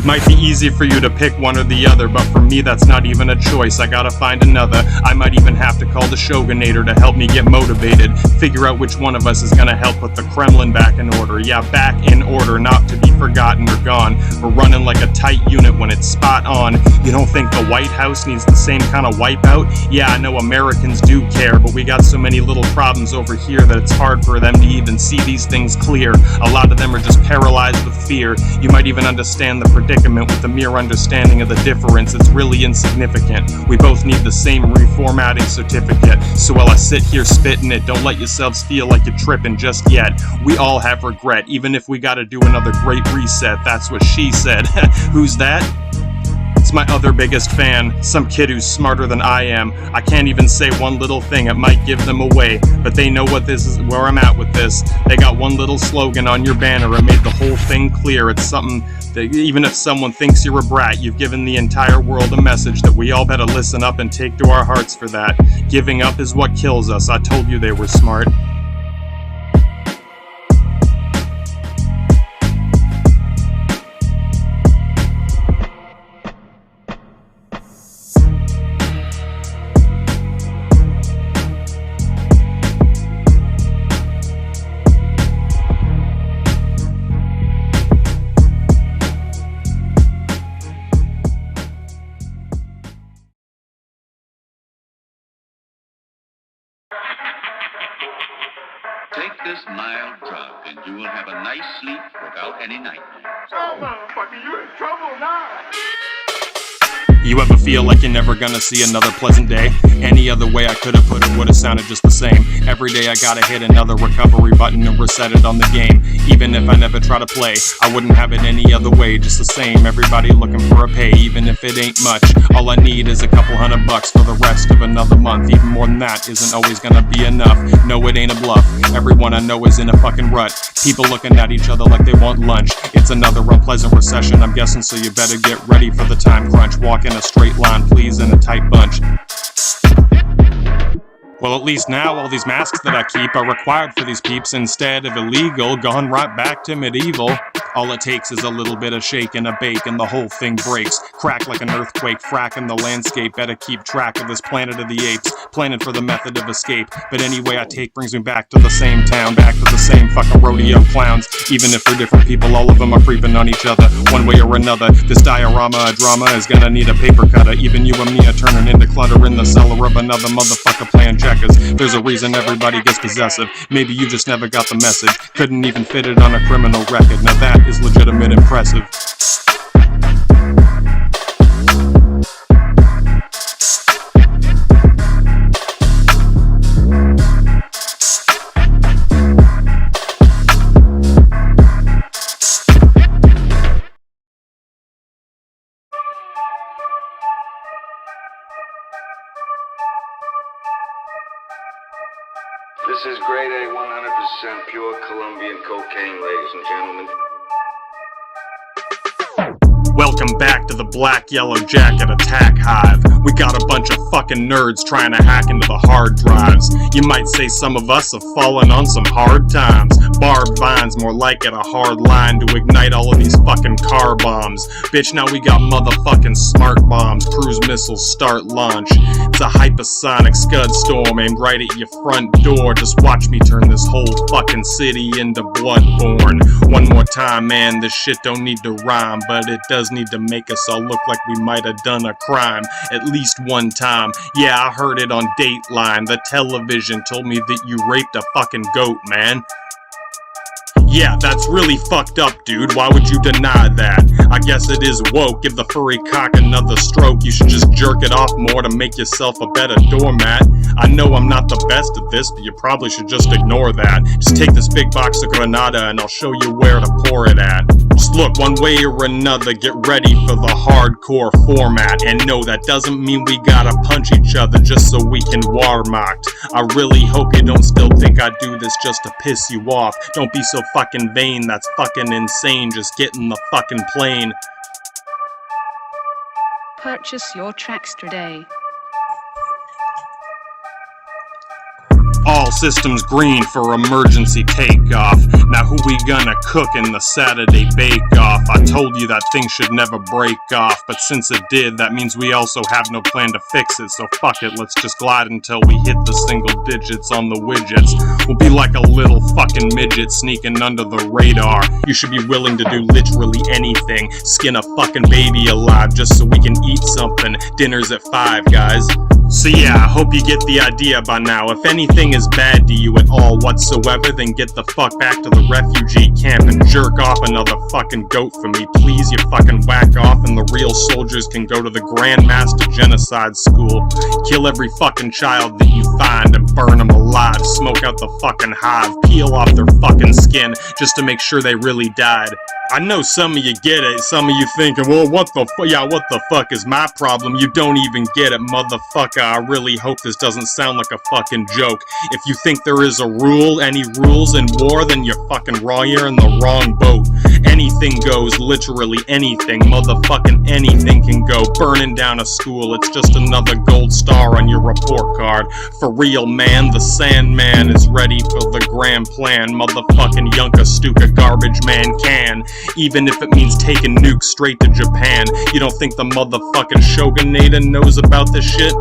Might be easy for you to pick one or the other, but for me that's not even a choice. I gotta find another. I might even have to call the Shogunator to help me get motivated. Figure out which one of us is gonna help put the Kremlin back in order. Yeah, back in order, not to be forgotten or gone. We're running like a tight unit when it's spot on. You don't think the White House needs the same kind of wipeout? Yeah, I know Americans do care, but we got so many little problems over here that it's hard for them to even see these things clear. A lot of them are just paralyzed with fear. You might even understand the predicament with the mere understanding of the difference. It's really insignificant. We both need the same reformatting certificate. So while I sit here spitting it, don't let yourselves feel like you're tripping just yet. We all have regret, even if we gotta do another great reset. That's what she said. Who's that? It's my other biggest fan, some kid who's smarter than I am. I can't even say one little thing, it might give them away, but they know what this is, where I'm at with this. They got one little slogan on your banner, it made the whole thing clear. It's something that even if someone thinks you're a brat, you've given the entire world a message that we all better listen up and take to our hearts for that. Giving up is what kills us. I told you they were smart.
Take this mild drug, and you will have a nice sleep without any nightmares.
Oh, motherfucker, you in trouble now.
You ever feel like you're never gonna see another pleasant day? Any other way I could've put it would've sounded just the same. Every day I gotta hit another recovery button and reset it on the game. Even if I never try to play, I wouldn't have it any other way, just the same. Everybody looking for a pay, even if it ain't much. All I need is a couple $100 for the rest of another month. Even more than that isn't always gonna be enough. No, it ain't a bluff. Everyone I know is in a fucking rut. People looking at each other like they want lunch. It's another unpleasant recession, I'm guessing, so you better get ready for the time crunch. Walk in a straight line, please, in a tight bunch. Well, at least now all these masks that I keep are required for these peeps instead of illegal, gone right back to medieval. All it takes is a little bit of shake and a bake and the whole thing breaks. Crack like an earthquake, fracking the landscape. Better keep track of this planet of the apes, planning for the method of escape. But any way I take brings me back to the same town, back to the same fucking rodeo clowns. Even if we're different people, all of them are creeping on each other, one way or another. This diorama of drama is gonna need a paper cutter. Even you and me are turning into clutter in the cellar of another motherfucker playing checkers. There's a reason everybody gets possessive. Maybe you just never got the message. Couldn't even fit it on a criminal record. Now that is legitimate impressive.
This is grade A, 100% pure Colombian cocaine, ladies and gentlemen.
Welcome back to the Black Yellow Jacket Attack Hive. We got a bunch of fucking nerds trying to hack into the hard drives. You might say some of us have fallen on some hard times. Barbed vines, more like it, a hard line to ignite all of these fucking car bombs. Bitch, now we got motherfucking smart bombs. Cruise missiles start launch. It's a hypersonic scud storm aimed right at your front door. Just watch me turn this whole fucking city into Bloodborne. One more time, man, this shit don't need to rhyme, but it does need to make us all look like we might have done a crime at least one time. Yeah, I heard it on Dateline. The television told me that you raped a fucking goat, man. Yeah, that's really fucked up, dude. Why would you deny that? I guess it is woke. Give the furry cock another stroke. You should just jerk it off more to make yourself a better doormat. I know I'm not the best at this, but you probably should just ignore that. Just take this big box of Granada and I'll show you where to pour it at. Just look, one way or another, get ready for the hardcore format. And no, that doesn't mean we gotta punch each other just so we can warmarkt. I really hope you don't still think I do this just to piss you off. Don't be so fucking vain, that's fucking insane. Just get in the fucking plane.
Purchase your tracks today.
All systems green for emergency takeoff. Now who we gonna cook in the Saturday bake-off? I told you that thing should never break off, but since it did, that means we also have no plan to fix it. So fuck it, let's just glide until we hit the single digits on the widgets. We'll be like a little fucking midget sneaking under the radar. You should be willing to do literally anything. Skin a fucking baby alive just so we can eat something. Dinner's at 5, guys. So yeah, I hope you get the idea by now. If anything is bad to you at all whatsoever, then get the fuck back to the refugee camp and jerk off another fucking goat for me. Please, you fucking whack off and the real soldiers can go to the Grandmaster Genocide School. Kill every fucking child that you find and burn them alive. Smoke out the fucking hive. Peel off their fucking skin just to make sure they really died. I know some of you get it. Some of you thinking, well, what the fuck is my problem? You don't even get it, motherfucker. I really hope this doesn't sound like a fucking joke. If you think there is a rule, any rules in war, then you're fucking wrong. You're in the wrong boat. Anything goes, literally anything. Motherfucking anything can go. Burning down a school, it's just another gold star on your report card. For real, man, the Sandman is ready for the grand plan. Motherfucking Yunka Stuka garbage man can. Even if it means taking nukes straight to Japan. You don't think the motherfucking Shogunate knows about this shit?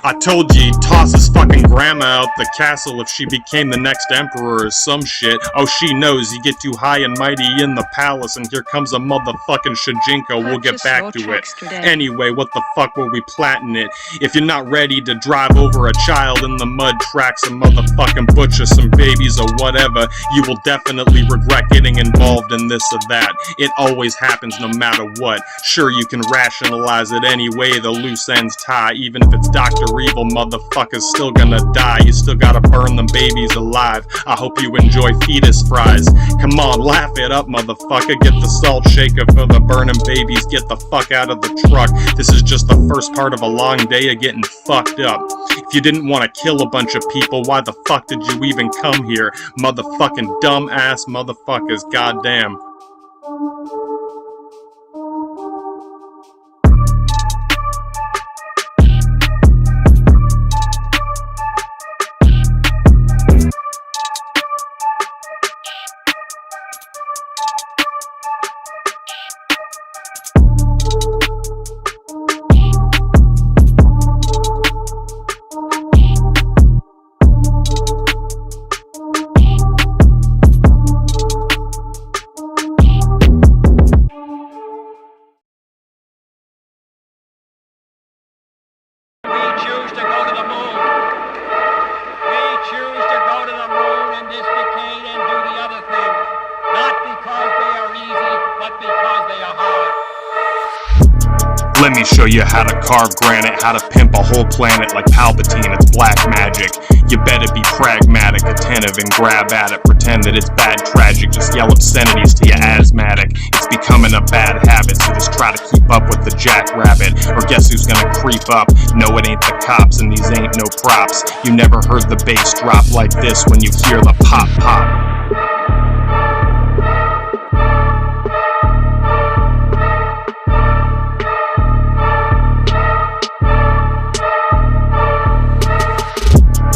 I told you he'd toss his fucking grandma out the castle if she became the next emperor or some shit. Oh, she knows you get too high and mighty in the palace and here comes a motherfucking Shijinko. We'll get back to it. Anyway, what the fuck were we platting it? If you're not ready to drive over a child in the mud tracks, a motherfucking butcher, some babies or whatever, you will definitely regret getting involved in this or that. It always happens no matter what. Sure, you can rationalize it anyway, the loose ends tie, even if it's Dr. Evil, motherfucker's still gonna die. You still gotta burn them babies alive. I hope you enjoy fetus fries. Come on, laugh it up, motherfucker. Get the salt shaker for the burning babies. Get the fuck out of the truck. This is just the first part of a long day of getting fucked up. If you didn't want to kill a bunch of people, why the fuck did you even come here? Motherfucking dumb ass motherfuckers, goddamn. Let me show you how to carve granite, how to pimp a whole planet like Palpatine. It's black magic. You better be pragmatic, attentive, and grab at it. Pretend that it's bad tragic, just yell obscenities to your asthmatic. It's becoming a bad habit, so just try to keep up with the jackrabbit. Or guess who's gonna creep up? No, it ain't the cops, and these ain't no props. You never heard the bass drop like this when you hear the pop pop.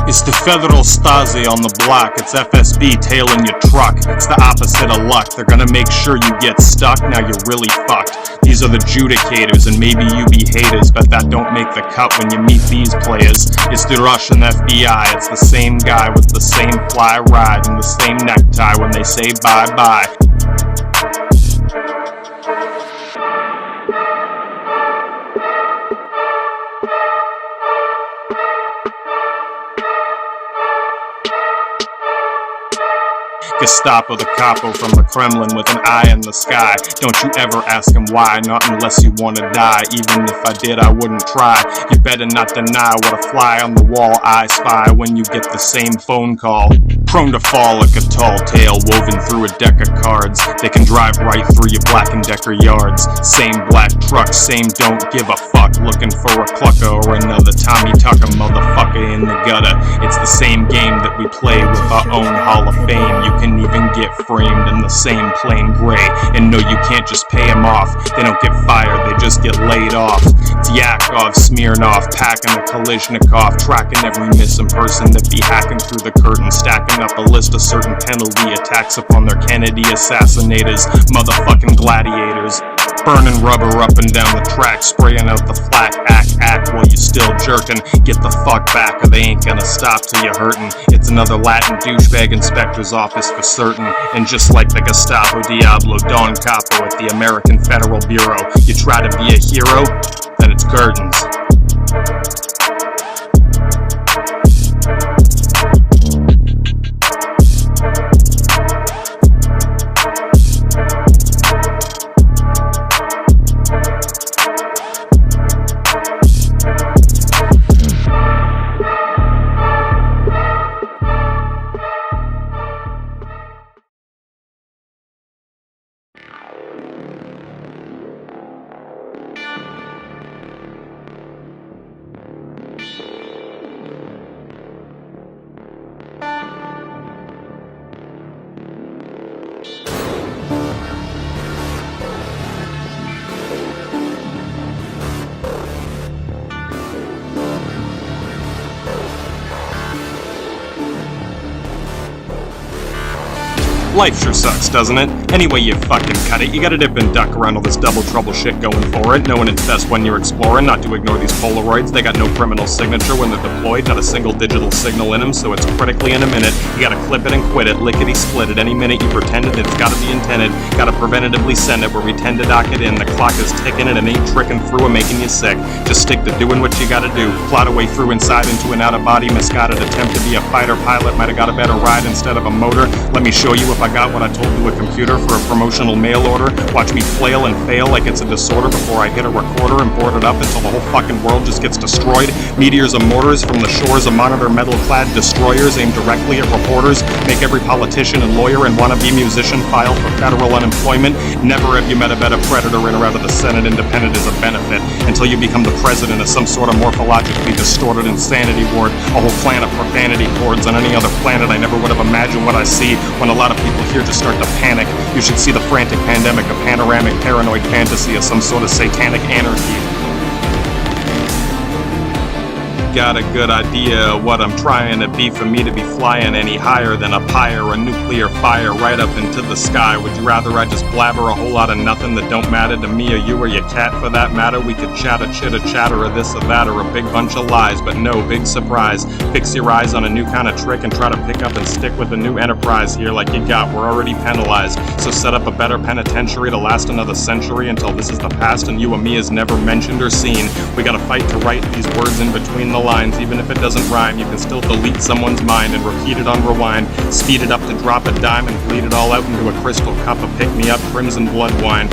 It's the Federal Stasi on the block. It's FSB tailing your truck. It's the opposite of luck. They're gonna make sure you get stuck. Now you're really fucked. These are the judicators, and maybe you be haters, but that don't make the cut when you meet these players. It's the Russian FBI. It's the same guy with the same fly ride and the same necktie when they say bye-bye. Gestapo the capo from the Kremlin with an eye in the sky. Don't you ever ask him why, not unless you wanna die. Even if I did, I wouldn't try. You better not deny what a fly on the wall I spy when you get the same phone call. Prone to fall like a tall tale woven through a deck of cards. They can drive right through your Black & Decker yards. Same black truck, same don't give a fuck. Looking for a clucker or another Tommy Tucker motherfucker in the gutter. It's the same game that we play with our own Hall of Fame. You can even get framed in the same plain gray. And no, you can't just pay them off. They don't get fired, they just get laid off. It's Yakov, Smirnoff, packing a Kalishnikov, tracking every missing person that be hacking through the curtain, stacking up a list of certain penalty attacks upon their Kennedy assassinators, motherfucking gladiators. Burning rubber up and down the track, spraying out the flak, act while you still jerking. Get the fuck back or they ain't gonna stop till you're hurting. It's another Latin douchebag inspector's office for certain. And just like the Gestapo Diablo Don Capo at the American Federal Bureau, you try to be a hero, then it's curtains. Life sure sucks, doesn't it? Anyway you fucking cut it, you gotta dip and duck around all this double trouble shit going for it, knowing it's best when you're exploring, not to ignore these Polaroids. They got no criminal signature when they're deployed, not a single digital signal in them, so it's critically in a minute. You gotta clip it and quit it, lickety split it. Any minute you pretended it's gotta be intended, gotta preventatively send it where we tend to dock it in. The clock is ticking and it ain't tricking through and making you sick. Just stick to doing what you gotta do. Plot a way through inside into an out-of-body misguided attempt to be a fighter pilot. Might have got a better ride instead of a motor. Let me show you if I got what I told to a computer for a promotional mail order. Watch me flail and fail like it's a disorder before I hit a recorder and board it up until the whole fucking world just gets destroyed. Meteors and mortars from the shores of monitor metal-clad destroyers aimed directly at reporters. Make every politician and lawyer and wannabe musician file for federal unemployment. Never have you met a better predator in or out of the Senate independent as a benefit until you become the president of some sort of morphologically distorted insanity ward. A whole clan of profanity chords on any other planet. I never would have imagined what I see when a lot of people here just start to panic. You should see the frantic pandemic, a panoramic paranoid fantasy of some sort of satanic anarchy. Got a good idea of what I'm trying to be for me to be flying any higher than a pyre or a nuclear fire right up into the sky. Would you rather I just blabber a whole lot of nothing that don't matter to me or you or your cat for that matter? We could chatter, chitter, chatter or this or that or a big bunch of lies, but no, big surprise. Fix your eyes on a new kind of trick and try to pick up and stick with a new enterprise here like you got. We're already penalized, so set up a better penitentiary to last another century until this is the past and you and me is never mentioned or seen. We gotta fight to write these words in between the lines. Even if it doesn't rhyme, you can still delete someone's mind and repeat it on rewind. Speed it up to drop a dime and bleed it all out into a crystal cup of pick-me-up crimson blood wine.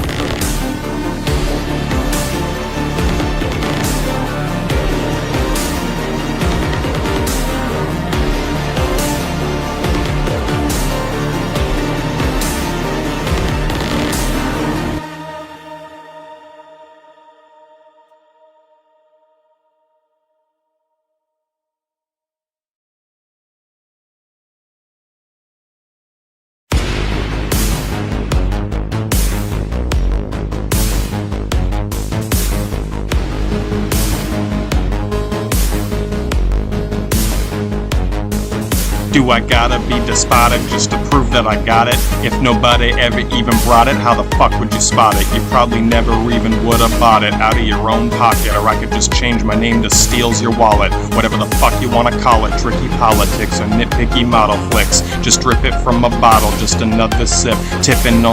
Do I gotta be despotic just to prove that I got it? If nobody ever even brought it, how the fuck would you spot it? You probably never even would've bought it out of your own pocket. Or I could just change my name to Steals Your Wallet. Whatever the fuck you wanna call it. Tricky politics or nitpicky model flicks. Just drip it from a bottle, just another sip. Tipping no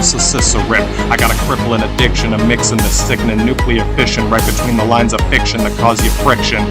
rip. I got a crippling addiction of mixing this sickening nuclear fission right between the lines of fiction that cause you friction.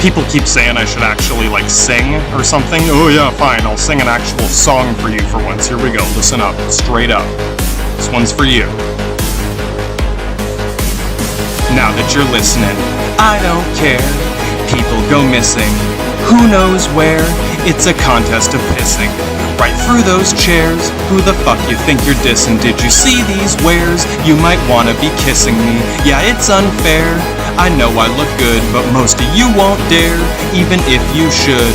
People keep saying I should actually, like, sing or something. Oh yeah, fine, I'll sing an actual song for you for once. Here we go, listen up, straight up. This one's for you. Now that you're listening, I don't care. People go missing, who knows where? It's a contest of pissing. Right through those chairs, who the fuck you think you're dissing? Did you see these wares? You might wanna be kissing me. Yeah, it's unfair. I know I look good, but most of you won't dare, even if you should.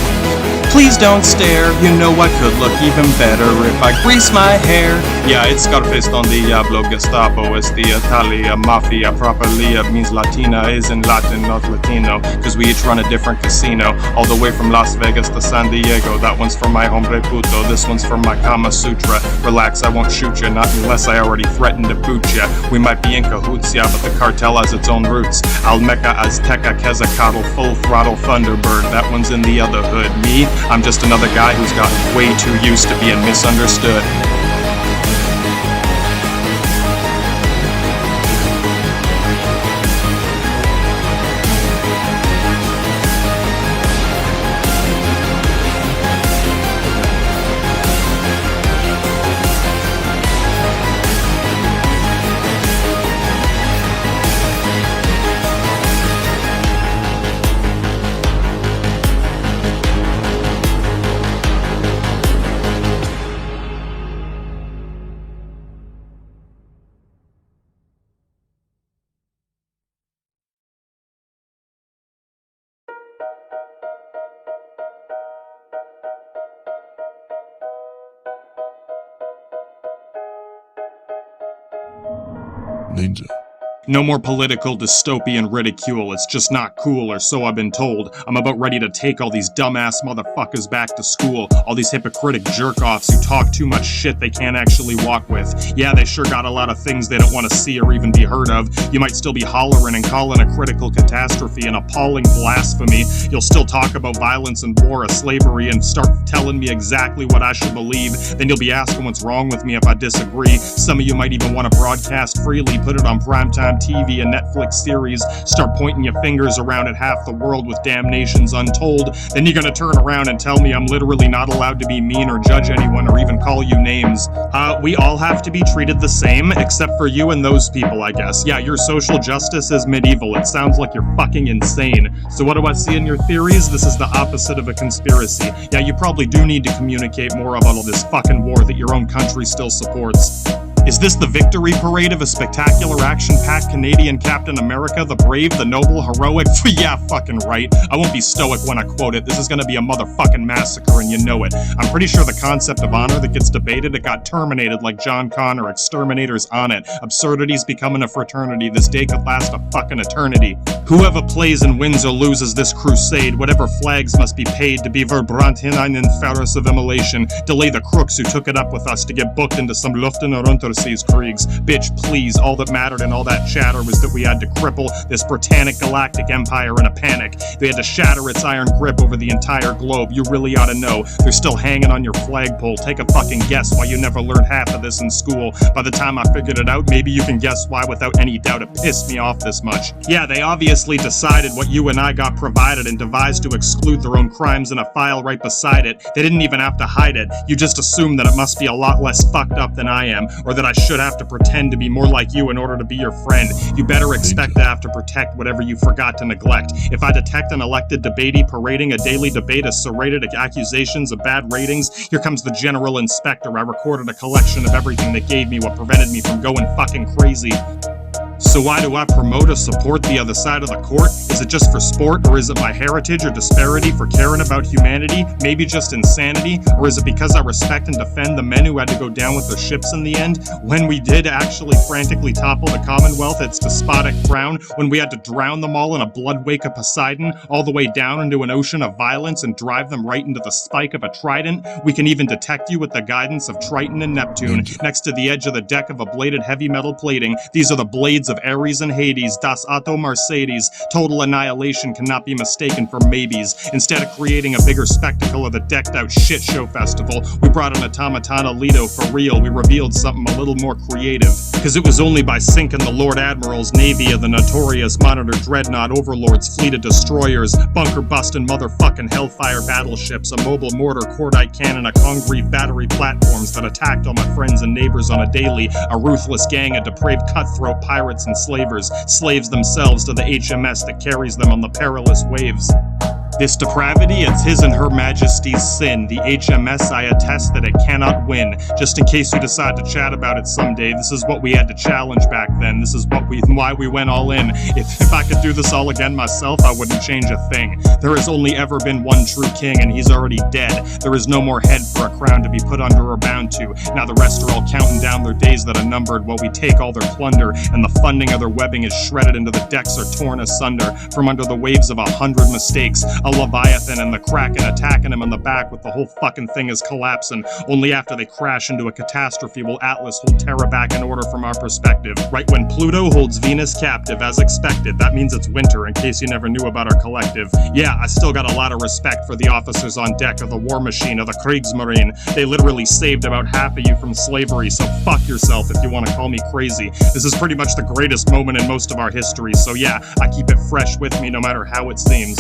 Please don't stare, you know I could look even better if I grease my hair. Yeah, it's Scarface Don Diablo, Gestapo, es the Italia, Mafia, properly means Latina is in Latin, not Latino, cause we each run a different casino, all the way from Las Vegas to San Diego. That one's for my hombre puto, this one's for my Kama Sutra. Relax, I won't shoot ya, not unless I already threatened to boot ya. We might be in cahoots, yeah, but the cartel has its own roots. Almeca, Azteca, Quetzalcoatl, full throttle Thunderbird, that one's in the other hood. Me? I'm just another guy who's gotten way too used to being misunderstood.
Ninja.
No more political dystopian ridicule, it's just not cool, or so I've been told. I'm about ready to take all these dumbass motherfuckers back to school. All these hypocritic jerk-offs who talk too much shit they can't actually walk with. Yeah, they sure got a lot of things they don't want to see or even be heard of. You might still be hollering and calling a critical catastrophe an appalling blasphemy. You'll still talk about violence and war or slavery and start telling me exactly what I should believe. Then you'll be asking what's wrong with me if I disagree. Some of you might even want to broadcast freely, put it on primetime TV and Netflix series, start pointing your fingers around at half the world with damnations untold. Then you're gonna turn around and tell me I'm literally not allowed to be mean or judge anyone or even call you names. We all have to be treated the same, except for you and those people, I guess. Yeah, your social justice is medieval. It sounds like you're fucking insane. So what do I see in your theories? This is the opposite of a conspiracy. Yeah, you probably do need to communicate more about all this fucking war that your own country still supports. Is this the victory parade of a spectacular action-packed Canadian Captain America, the brave, the noble, heroic? Yeah, fucking right. I won't be stoic when I quote it. This is gonna be a motherfucking massacre and you know it. I'm pretty sure the concept of honor that gets debated, it got terminated like John Connor, exterminators on it. Absurdity's becoming a fraternity. This day could last a fucking eternity. Whoever plays and wins or loses this crusade, whatever flags must be paid to be verbrant hinein Ferris of immolation. Delay the crooks who took it up with us to get booked into some Luften or Unterseas Kriegs. Bitch, please, all that mattered in all that chatter was that we had to cripple this Britannic galactic empire in a panic. They had to shatter its iron grip over the entire globe. You really ought to know. They're still hanging on your flagpole. Take a fucking guess why you never learned half of this in school. By the time I figured it out, maybe you can guess why without any doubt it pissed me off this much. Yeah, they obviously decided what you and I got provided and devised to exclude their own crimes in a file right beside it. They didn't even have to hide it. You just assumed that it must be a lot less fucked up than I am, or that I should have to pretend to be more like you in order to be your friend. You better expect to have to protect whatever you forgot to neglect. If I detect an elected debatee parading a daily debate of serrated accusations of bad ratings, here comes the general inspector. I recorded a collection of everything that gave me what prevented me from going fucking crazy. So why do I promote or support the other side of the court? Is it just for sport, or is it my heritage or disparity for caring about humanity? Maybe just insanity? Or is it because I respect and defend the men who had to go down with their ships in the end? When we did actually frantically topple the Commonwealth, its despotic crown, when we had to drown them all in a blood wake of Poseidon, all the way down into an ocean of violence and drive them right into the spike of a trident? We can even detect you with the guidance of Triton and Neptune. Next to the edge of the deck of a bladed heavy metal plating, these are the blades feuds of Ares and Hades, Das Auto Mercedes. Total annihilation cannot be mistaken for maybes. Instead of creating a bigger spectacle of the decked-out shit show festival, we brought an automaton Alito for real. We revealed something a little more creative. Cause it was only by sinking the Lord Admiral's navy of the notorious Monitor Dreadnought Overlord's fleet of destroyers, bunker-busting motherfucking Hellfire battleships, a mobile mortar cordite cannon, a concrete battery platforms that attacked all my friends and neighbors on a daily, a ruthless gang of depraved cutthroat pirates and slavers, slaves themselves to the HMS that carries them on the perilous waves. This depravity, it's His and Her Majesty's sin. The HMS, I attest that it cannot win. Just in case you decide to chat about it someday, this is what we had to challenge back then. This is why we went all in. If I could do this all again myself, I wouldn't change a thing. There has only ever been one true king, and he's already dead. There is no more head for a crown to be put under or bound to. Now the rest are all counting down their days that are numbered while we take all their plunder, and the funding of their webbing is shredded into the decks are torn asunder from under the waves of 100 mistakes. A Leviathan and the Kraken attacking him in the back with the whole fucking thing is collapsing. Only after they crash into a catastrophe will Atlas hold Terra back in order from our perspective. Right when Pluto holds Venus captive, as expected. That means it's winter, in case you never knew about our collective. Yeah, I still got a lot of respect for the officers on deck of the War Machine of the Kriegsmarine. They literally saved about half of you from slavery, so fuck yourself if you want to call me crazy. This is pretty much the greatest moment in most of our history, so yeah, I keep it fresh with me no matter how it seems.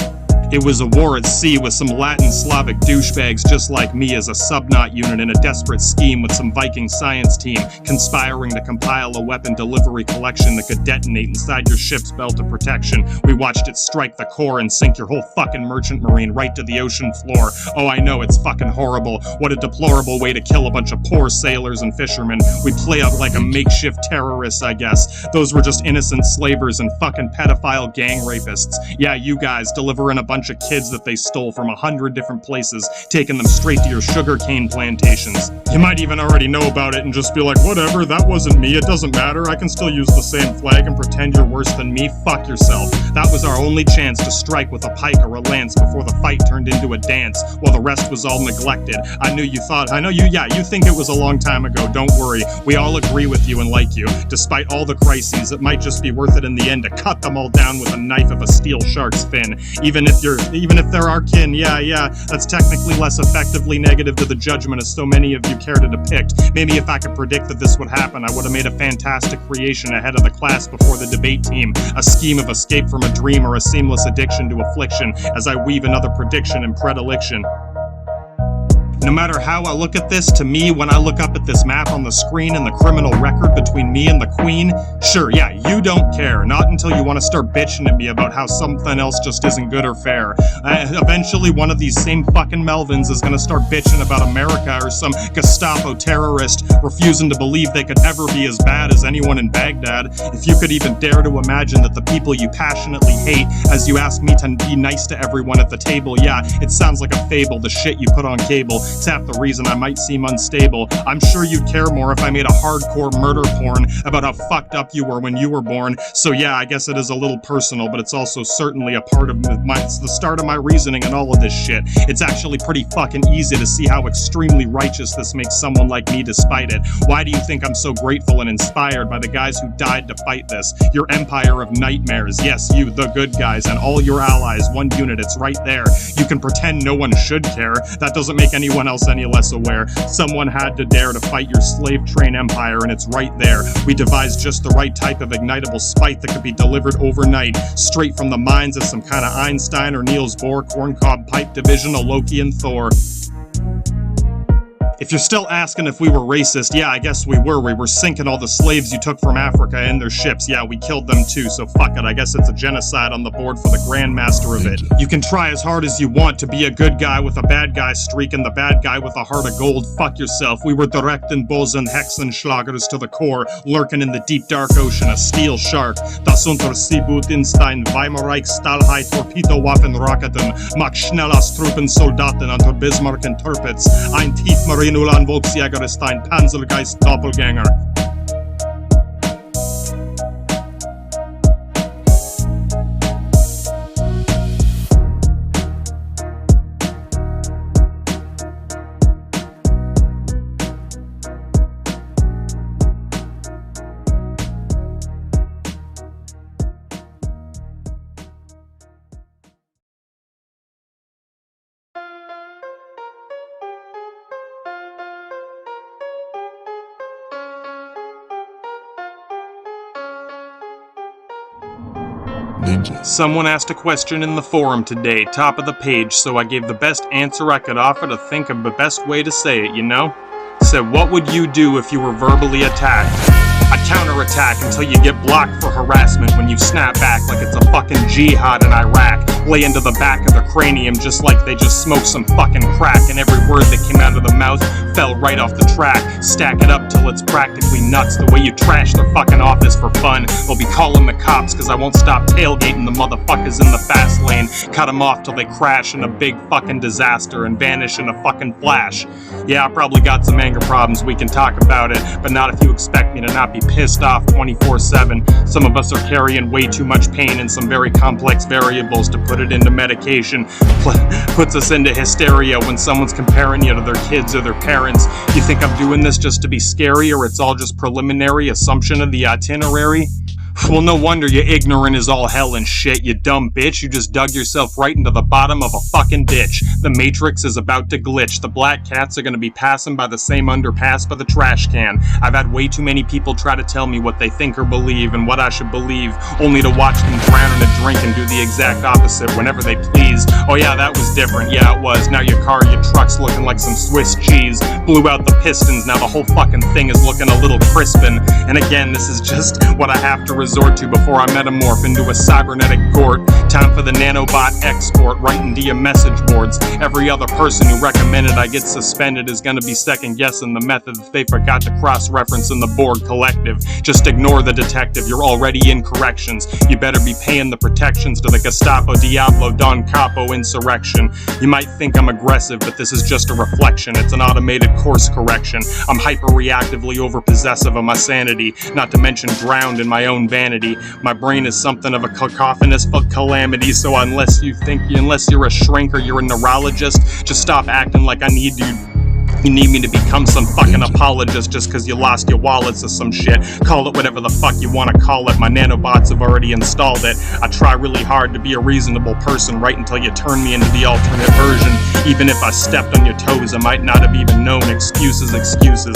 It was a war at sea with some Latin Slavic douchebags just like me as a subknot unit in a desperate scheme with some Viking science team conspiring to compile a weapon delivery collection that could detonate inside your ship's belt of protection. We watched it strike the core and sink your whole fucking merchant marine right to the ocean floor. Oh, I know, it's fucking horrible. What a deplorable way to kill a bunch of poor sailors and fishermen. We play up like a makeshift terrorist, I guess. Those were just innocent slavers and fucking pedophile gang rapists. Yeah, you guys delivering a bunch of kids that they stole from 100 different places, taking them straight to your sugarcane plantations. You might even already know about it and just be like, whatever, that wasn't me, it doesn't matter, I can still use the same flag and pretend you're worse than me, fuck yourself. That was our only chance to strike with a pike or a lance before the fight turned into a dance, while the rest was all neglected. I know you think it was a long time ago, don't worry, we all agree with you and like you. Despite all the crises, it might just be worth it in the end to cut them all down with a knife of a steel shark's fin. Even if they're our kin, yeah, that's technically less effectively negative to the judgment as so many of you care to depict. Maybe if I could predict that this would happen, I would have made a fantastic creation ahead of the class before the debate team, a scheme of escape from a dream or a seamless addiction to affliction, as I weave another prediction and predilection. No matter how I look at this, to me, when I look up at this map on the screen and the criminal record between me and the Queen, sure, yeah, you don't care. Not until you want to start bitching at me about how something else just isn't good or fair. Eventually, one of these same fucking Melvins is gonna start bitching about America or some Gestapo terrorist refusing to believe they could ever be as bad as anyone in Baghdad. If you could even dare to imagine that the people you passionately hate, as you ask me to be nice to everyone at the table, yeah, it sounds like a fable, the shit you put on cable. It's half the reason I might seem unstable. I'm sure you'd care more if I made a hardcore murder porn about how fucked up you were when you were born. So yeah, I guess it is a little personal, but it's also certainly a part of it's the start of my reasoning and all of this shit. It's actually pretty fucking easy to see how extremely righteous this makes someone like me despite it. Why do you think I'm so grateful and inspired by the guys who died to fight this? Your empire of nightmares. Yes, you, the good guys, and all your allies, one unit, it's right there. You can pretend no one should care. That doesn't make anyone else any less aware. Someone had to dare to fight your slave train empire, and it's right there. We devised just the right type of ignitable spite that could be delivered overnight, straight from the minds of some kind of Einstein or Niels Bohr, corncob pipe division of Loki and Thor. If you're still asking if we were racist, yeah, I guess we were. We were sinking all the slaves you took from Africa in their ships. Yeah, we killed them too, so fuck it. I guess it's a genocide on the board for the grandmaster of it. You can try as hard as you want to be a good guy with a bad guy streak and the bad guy with a heart of gold. Fuck yourself. We were direct and Bosen Hexenschlagers to the core, lurking in the deep dark ocean, a steel shark. Das unter Seebutenstein, Weimarreich, Stahlheit, Torpedowaffenraketen, Max Schnellers Truppensoldaten unter Bismarck and Tirpitz, ein Tiefmarine Ulan Volksjäger ist ein Panzergeist Doppelgänger.
Ninja.
Someone asked a question in the forum today, top of the page, so I gave the best answer I could offer to think of the best way to say it, you know? Said, what would you do if you were verbally attacked? I'd counterattack until you get blocked for harassment when you snap back like it's a fucking jihad in Iraq. Lay into the back of the cranium just like they just smoked some fucking crack, and every word that came out of the mouth fell right off the track. Stack it up till it's practically nuts. The way you trash their fucking office for fun. They'll be calling the cops cause I won't stop tailgating the motherfuckers in the fast lane. Cut them off till they crash in a big fucking disaster and vanish in a fucking flash. Yeah, I probably got some anger problems, we can talk about it, but not if you expect me to not be pissed off 24/7. Some of us are carrying way too much pain and some very complex variables to put it into medication. Puts us into hysteria when someone's comparing you to their kids or their parents. You think I'm doing this just to be scary, or it's all just preliminary assumption of the itinerary? Well, no wonder you're ignorant as all hell and shit, you dumb bitch. You just dug yourself right into the bottom of a fucking ditch. The Matrix is about to glitch. The black cats are gonna be passing by the same underpass by the trash can. I've had way too many people try to tell me what they think or believe and what I should believe, only to watch them drown in a drink and do the exact opposite whenever they please. Oh yeah, that was different. Yeah, it was. Now your car, your truck's looking like some Swiss cheese. Blew out the pistons. Now the whole fucking thing is looking a little crispin'. And again, this is just what I have to resort to before I metamorph into a cybernetic gort. Time for the nanobot export right into your message boards. Every other person who recommended I get suspended is gonna be second guessing the method that they forgot to cross-reference in the Borg collective. Just ignore the detective, you're already in corrections. You better be paying the protections to the Gestapo Diablo Don Capo insurrection. You might think I'm aggressive, but this is just a reflection. It's an automated course correction. I'm hyper-reactively over-possessive of my sanity, not to mention drowned in my own vanity. My brain is something of a cacophonous calamity, so unless you're a shrink or you're a neurologist, just stop acting like I need you. You need me to become some fucking apologist just cause you lost your wallets or some shit. Call it whatever the fuck you wanna call it. My nanobots have already installed it. I try really hard to be a reasonable person right until you turn me into the alternate version. Even if I stepped on your toes, I might not have even known. Excuses,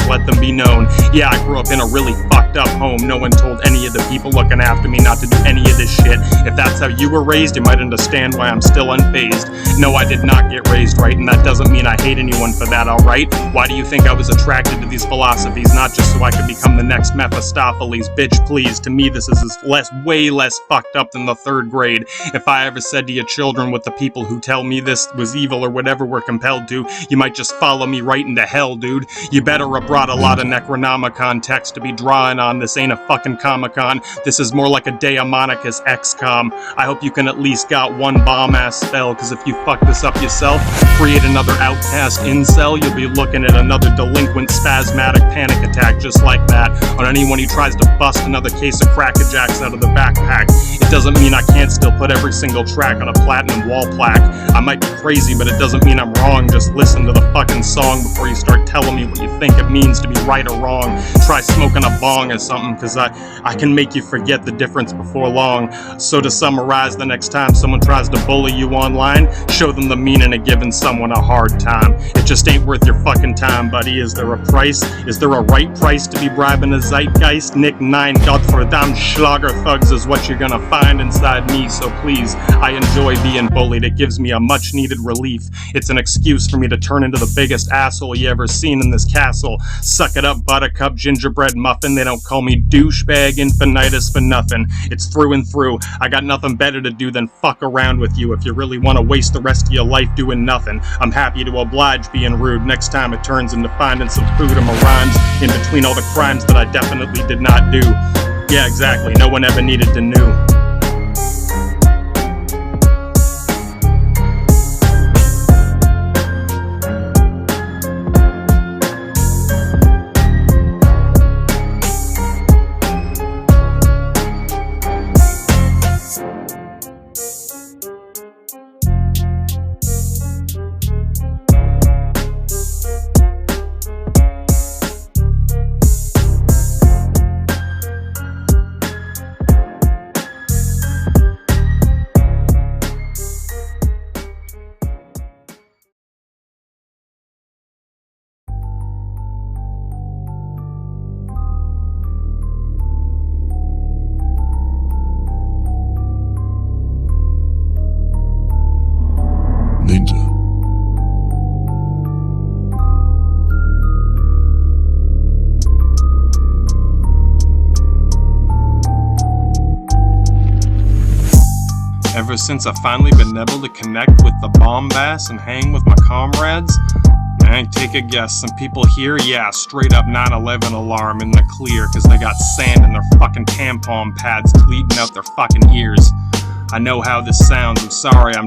let them be known. Yeah, I grew up in a really fucked up home. No one told any of the people looking after me not to do any of this shit. If that's how you were raised, you might understand why I'm still unfazed. No, I did not get raised right, and that doesn't mean I hate anyone for that, alright? Why do you think I was attracted to these philosophies? Not just so I could become the next Mephistopheles. Bitch, please. To me, this is way less fucked up than the third grade. If I ever said to your children what the people who tell me this was evil or whatever were compelled to, you might just follow me right into hell, dude. You better have brought a lot of Necronomicon text to be drawing on. This ain't a fucking Comic-Con. This is more like a Daemonicus XCOM. I hope you can at least got one bomb-ass spell, cause if you fuck this up yourself, create another outcast incel, you'll be looking at another delinquent spasmatic panic attack just like that on anyone who tries to bust another case of Cracker Jacks out of the backpack. It doesn't mean I can't still put every single track on a platinum wall plaque. I might be crazy, but it doesn't mean I'm wrong. Just listen to the fucking song before you start telling me what you think it means to be right or wrong. Try smoking a bong or something, cause I can make you forget the difference before long. So to summarize, the next time someone tries to bully you online, show them the meaning of giving someone a hard time. It just ain't worth your fucking time, buddy. Is there a price? Is there a right price to be bribing a zeitgeist? Nick 9 Gottverdammt Schlager thugs is what you're gonna find inside me, so please, I enjoy being bullied. It gives me a much needed relief. It's an excuse for me to turn into the biggest asshole you ever seen in this castle. Suck it up, buttercup, gingerbread muffin. They don't call me douchebag infinitus for nothing. It's through and through. I got nothing better to do than fuck around with you. If you really want to waste the rest of your life doing nothing, I'm happy to oblige being rude. Next time it turns into finding some food in my rhymes in between all the crimes that I definitely did not do. Yeah, exactly. No one ever needed to know. Ever since I finally been able to connect with the bombast and hang with my comrades, man, take a guess. Some people here, yeah, straight up 9/11 alarm in the clear, cause they got sand in their fucking tampon pads bleeding out their fucking ears. I know how this sounds, I'm sorry, I'm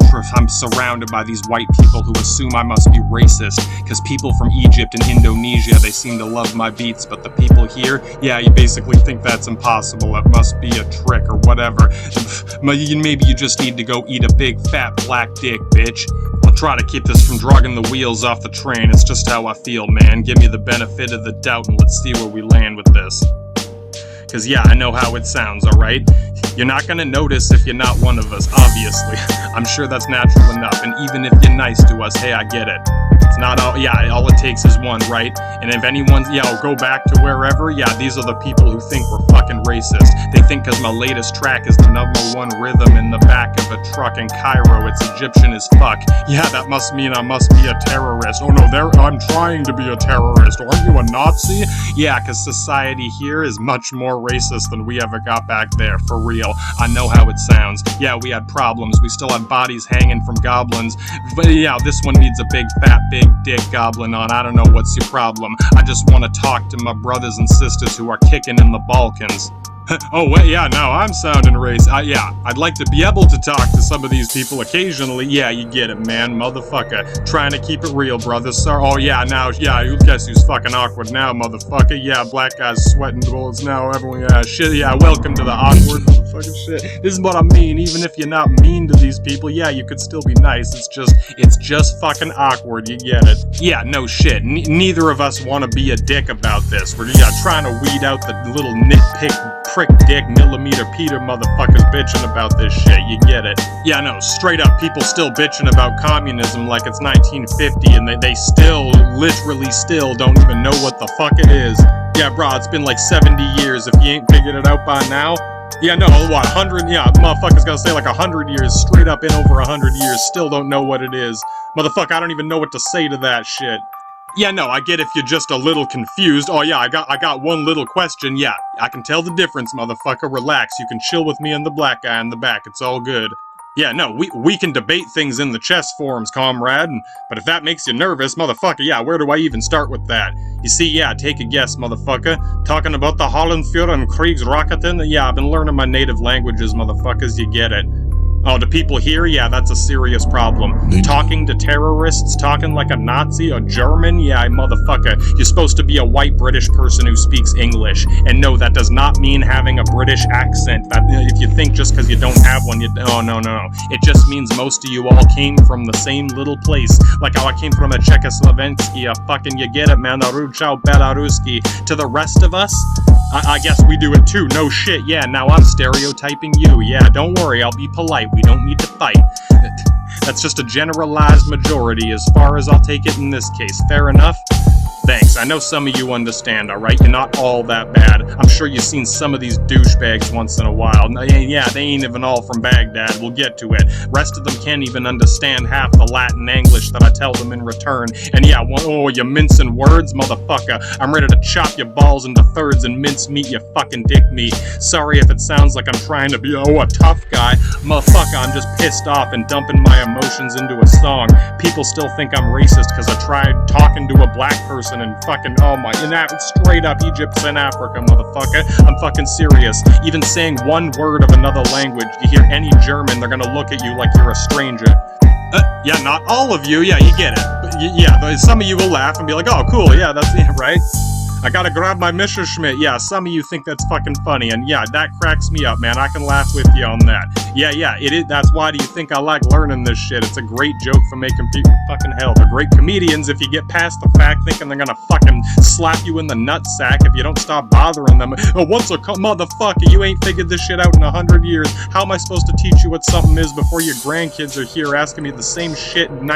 surrounded by these white people who assume I must be racist, cause people from Egypt and Indonesia, they seem to love my beats, but the people here, yeah, you basically think that's impossible, it must be a trick or whatever. Maybe you just need to go eat a big fat black dick, bitch. I'll try to keep this from dragging the wheels off the train, it's just how I feel, man. Give me the benefit of the doubt and let's see where we land with this. Cause yeah, I know how it sounds, alright? You're not gonna notice if you're not one of us, obviously. I'm sure that's natural enough, and even if you're nice to us, hey, I get it. It's not all, yeah, all it takes is one, right? And if anyone's, yeah, I'll go back to wherever, yeah, these are the people who think we're fucking racist. They think cause my latest track is the #1 rhythm in the back of a truck in Cairo, it's Egyptian as fuck. Yeah, that must mean I must be a terrorist. Oh no, I'm trying to be a terrorist. Aren't you a Nazi? Yeah, cause society here is much more racist than we ever got back there, for real. I know how it sounds. Yeah, we had problems. We still had bodies hanging from goblins. But yeah, this one needs a big fat big dick goblin on. I don't know what's your problem. I just want to talk to my brothers and sisters who are kicking in the Balkans. Oh wait, yeah, now I'm sounding racist. Yeah, I'd like to be able to talk to some of these people occasionally. Yeah, you get it, man, motherfucker. Trying to keep it real, brother. Sorry. Oh yeah, now, yeah, you guess who's fucking awkward now, motherfucker? Yeah, black guys sweating bullets now. Everyone, yeah, shit. Yeah, welcome to the awkward motherfucking shit. This is what I mean. Even if you're not mean to these people, yeah, you could still be nice. It's just fucking awkward. You get it? Yeah, no shit. Neither of us want to be a dick about this. We're trying to weed out the little nitpick prick dick millimeter Peter motherfuckers bitching about this shit, you get it? Yeah, no, straight up, people still bitching about communism like it's 1950 and they still, literally still don't even know what the fuck it is. Yeah, bro, it's been like 70 years, if you ain't figured it out by now. Yeah, no, what, 100, yeah, motherfucker's gonna say like 100 years, straight up in over 100 years, still don't know what it is. Motherfucker, I don't even know what to say to that shit. Yeah, no, I get if you're just a little confused. Oh yeah, I got one little question. Yeah, I can tell the difference, motherfucker. Relax, you can chill with me and the black guy in the back. It's all good. Yeah, no, we can debate things in the chess forums, comrade. But if that makes you nervous, motherfucker, yeah, where do I even start with that? You see, yeah, take a guess, motherfucker. Talking about the Hollandführer and Kriegsraketen? Yeah, I've been learning my native languages, motherfuckers. You get it. Oh, to people here? Yeah, that's a serious problem. Talking to terrorists, talking like a Nazi, a German? Yeah, motherfucker. You're supposed to be a white British person who speaks English. And no, that does not mean having a British accent. That, if you think just because you don't have one, oh, no. It just means most of you all came from the same little place. Like how I came from a Czechoslovensky, a fucking, you get it, man, a Ruchau Belaruski. To the rest of us, I guess we do it too. No shit, yeah, now I'm stereotyping you. Yeah, don't worry, I'll be polite. We don't need to fight. That's just a generalized majority as far as I'll take it in this case. Fair enough? Thanks. I know some of you understand, alright? You're not all that bad. I'm sure you've seen some of these douchebags once in a while. Yeah, they ain't even all from Baghdad. We'll get to it. Rest of them can't even understand half the Latin English that I tell them in return. And yeah, oh, you mincing words? Motherfucker. I'm ready to chop your balls into thirds and mince meat your fucking dick meat. Sorry if it sounds like I'm trying to be, a tough guy. Motherfucker, I'm just pissed off and dumping my emotions into a song. People still think I'm racist because I tried talking to a black person and fucking, oh my, straight up Egypt's in Africa, motherfucker. I'm fucking serious. Even saying one word of another language, you hear any German, they're gonna look at you like you're a stranger. Yeah, not all of you, yeah, you get it. But yeah, some of you will laugh and be like, oh, cool, yeah, that's it, right? I gotta grab my Messerschmitt. Yeah, some of you think that's fucking funny, and yeah, that cracks me up, man. I can laugh with you on that. Yeah, it is. That's why do you think I like learning this shit? It's a great joke for making people fucking hell. They're great comedians if you get past the fact thinking they're gonna fucking slap you in the nutsack if you don't stop bothering them. Oh, what's a motherfucker? You ain't figured this shit out in 100 years. How am I supposed to teach you what something is before your grandkids are here asking me the same shit in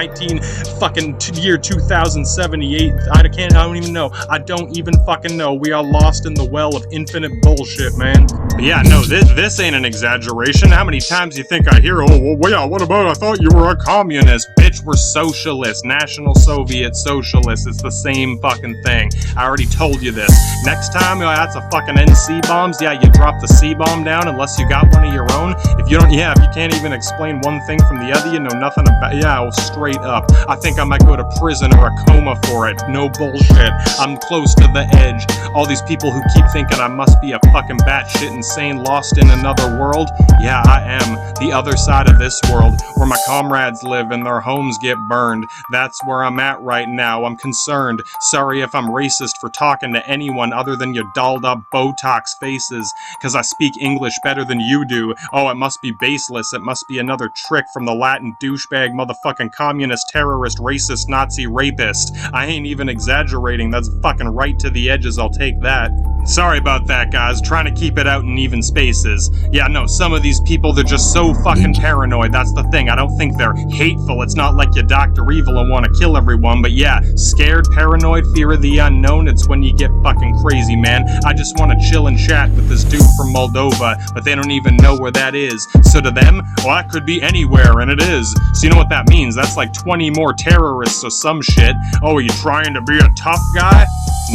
year 2078? I don't even know. I don't even fucking know. We are lost in the well of infinite bullshit, man. But yeah, no, this ain't an exaggeration. How many times you think I hear, oh, well, yeah, what about I thought you were a communist, bitch? bitch, we're socialists. National Soviet Socialists. It's the same fucking thing. I already told you this. Next time, that's a fucking NC bombs. Yeah, you drop the C bomb down unless you got one of your own. If you can't even explain one thing from the other, you know nothing about. Yeah, well, straight up. I think I might go to prison or a coma for it. No bullshit. I'm close to the edge. All these people who keep thinking I must be a fucking batshit insane, lost in another world. Yeah, I am. The other side of this world, where my comrades live and their homes get burned. That's where I'm at right now. I'm concerned. Sorry if I'm racist for talking to anyone other than your dolled up Botox faces, cause I speak English better than you do. Oh, it must be baseless. It must be another trick from the Latin douchebag, motherfucking communist, terrorist, racist, Nazi, rapist. I ain't even exaggerating. That's fucking right to the edges. I'll take that. Sorry about that, guys. Trying to keep it out in even spaces. Yeah, no, some of these people, they're just so fucking paranoid. That's the thing. I don't think they're hateful. It's not like you're Dr. Evil and want to kill everyone. But yeah, scared, paranoid, fear of the unknown. It's when you get fucking crazy, man. I just want to chill and chat with this dude from Moldova, but they don't even know where that is. So to them, well, that could be anywhere, and it is. So you know what that means? That's like 20 more terrorists or some shit. Oh, are you trying to be a tough guy?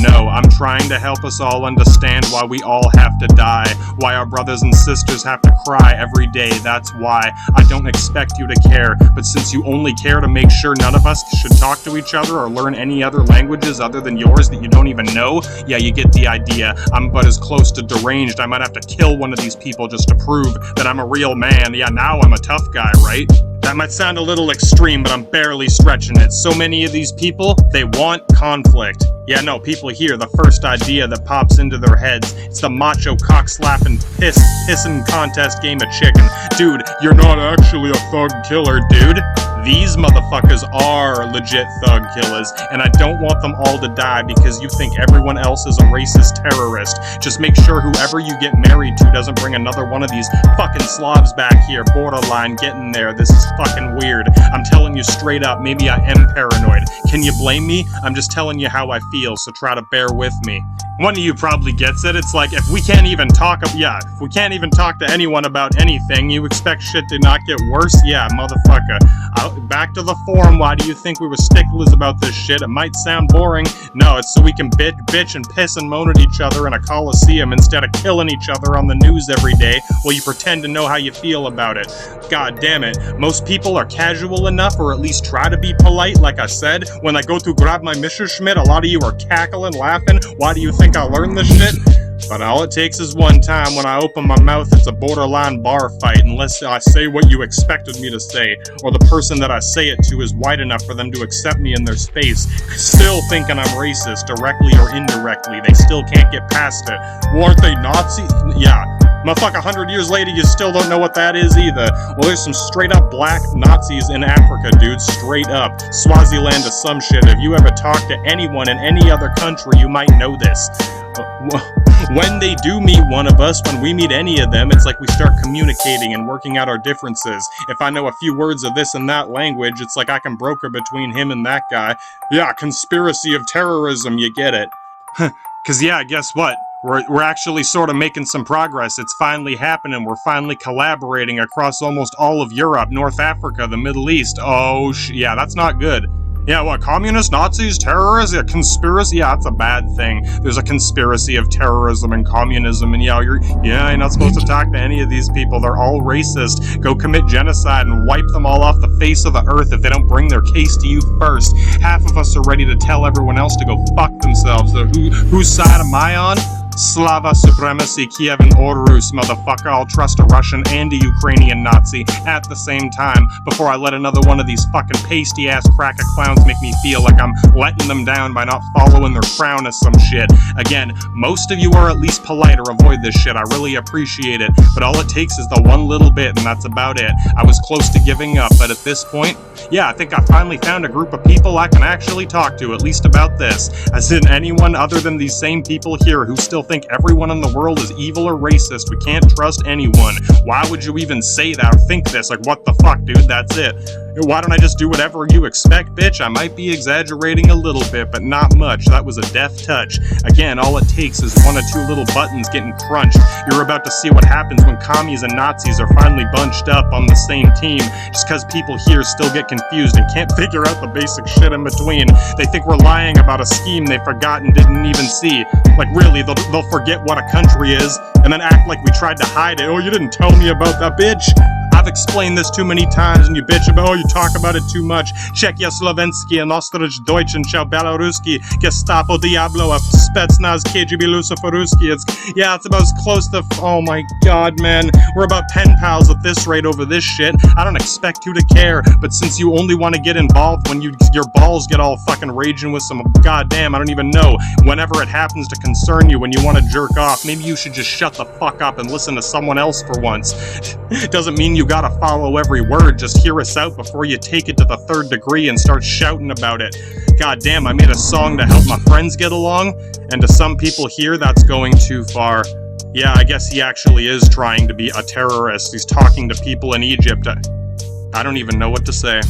No, I'm trying to help us all understand why we all have to die, why our brothers and sisters have to cry every day. That's why. I don't expect you to care, but since you only care to make sure none of us should talk to each other or learn any other languages other than yours that you don't even know, yeah, you get the idea. I'm but as close to deranged. I might have to kill one of these people just to prove that I'm a real man. Yeah, now I'm a tough guy, right? That might sound a little extreme, but I'm barely stretching it. So many of these people, they want conflict. Yeah, no, people here, the first idea that pops into their heads, it's the macho cock-slapping pissing contest game of chicken. Dude, you're not actually a thug killer, dude. These motherfuckers are legit thug killers, and I don't want them all to die because you think everyone else is a racist terrorist. Just make sure whoever you get married to doesn't bring another one of these fucking Slavs back here, borderline getting there. This is fucking weird. I'm telling you straight up, maybe I am paranoid. Can you blame me? I'm just telling you how I feel, so try to bear with me. One of you probably gets it. It's like, if we can't even talk to anyone about anything, you expect shit to not get worse? Yeah, motherfucker. Back to the forum. Why do you think we were sticklers about this shit? It might sound boring. No, it's so we can bitch and piss and moan at each other in a coliseum instead of killing each other on the news every day while you pretend to know how you feel about it. God damn it. Most people are casual enough, or at least try to be polite, like I said. When I go to grab my Messerschmitt, a lot of you are cackling, laughing. Why do you think I learned this shit? But all it takes is one time. When I open my mouth, it's a borderline bar fight, unless I say what you expected me to say, or the person that I say it to is white enough for them to accept me in their space, still thinking I'm racist, directly or indirectly. They still can't get past it. Weren't they Nazis? Yeah. Motherfucker, 100 years later, you still don't know what that is either. Well, there's some straight up black Nazis in Africa, dude. Straight up. Swaziland or some shit. If you ever talk to anyone in any other country, you might know this. When they do meet one of us, when we meet any of them, it's like we start communicating and working out our differences. If I know a few words of this and that language, it's like I can broker between him and that guy. Yeah, conspiracy of terrorism, you get it. Cause yeah, guess what? We're actually sort of making some progress. It's finally happening. We're finally collaborating across almost all of Europe, North Africa, the Middle East. Oh, yeah, that's not good. Yeah, what, communists, Nazis, terrorists, a conspiracy? Yeah, that's a bad thing. There's a conspiracy of terrorism and communism, and you're not supposed to talk to any of these people. They're all racist. Go commit genocide and wipe them all off the face of the earth if they don't bring their case to you first. Half of us are ready to tell everyone else to go fuck themselves. So whose side am I on? Slava supremacy, Kiev and Orus, motherfucker. I'll trust a Russian and a Ukrainian Nazi at the same time before I let another one of these fucking pasty-ass cracker clowns make me feel like I'm letting them down by not following their crown or some shit. Again, most of you are at least polite or avoid this shit. I really appreciate it, but all it takes is the one little bit, and that's about it. I was close to giving up, but at this point, yeah, I think I finally found a group of people I can actually talk to, at least about this. As in anyone other than these same people here who still think everyone in the world is evil or racist. We can't trust anyone. Why would you even say that or think this? Like, what the fuck, dude? That's it. Why don't I just do whatever you expect, bitch? I might be exaggerating a little bit, but not much. That was a deft touch. Again, all it takes is one or two little buttons getting crunched. You're about to see what happens when commies and Nazis are finally bunched up on the same team, just because people here still get confused and can't figure out the basic shit in between. They think we're lying about a scheme they forgot and didn't even see. Like, really, they'll forget what a country is, and then act like we tried to hide it. Oh, you didn't tell me about that, bitch. I've explained this too many times, and you bitch about, oh, you talk about it too much. Czechia Slovensky, Ostrich Deutsch, and Chau Belaruski, Gestapo Diablo, Spetsnaz, KGB Luciferuski. It's about as close to, oh my god, man. We're about pen pals at this rate over this shit. I don't expect you to care, but since you only want to get involved when your balls get all fucking raging with some goddamn, I don't even know, whenever it happens to concern you when you want to jerk off, maybe you should just shut the fuck up and listen to someone else for once. Doesn't mean you gotta follow every word, just hear us out before you take it to the third degree and start shouting about it. God damn, I made a song to help my friends get along, and to some people here that's going too far. Yeah, I guess he actually is trying to be a terrorist. He's talking to people in Egypt. I don't even know what to say.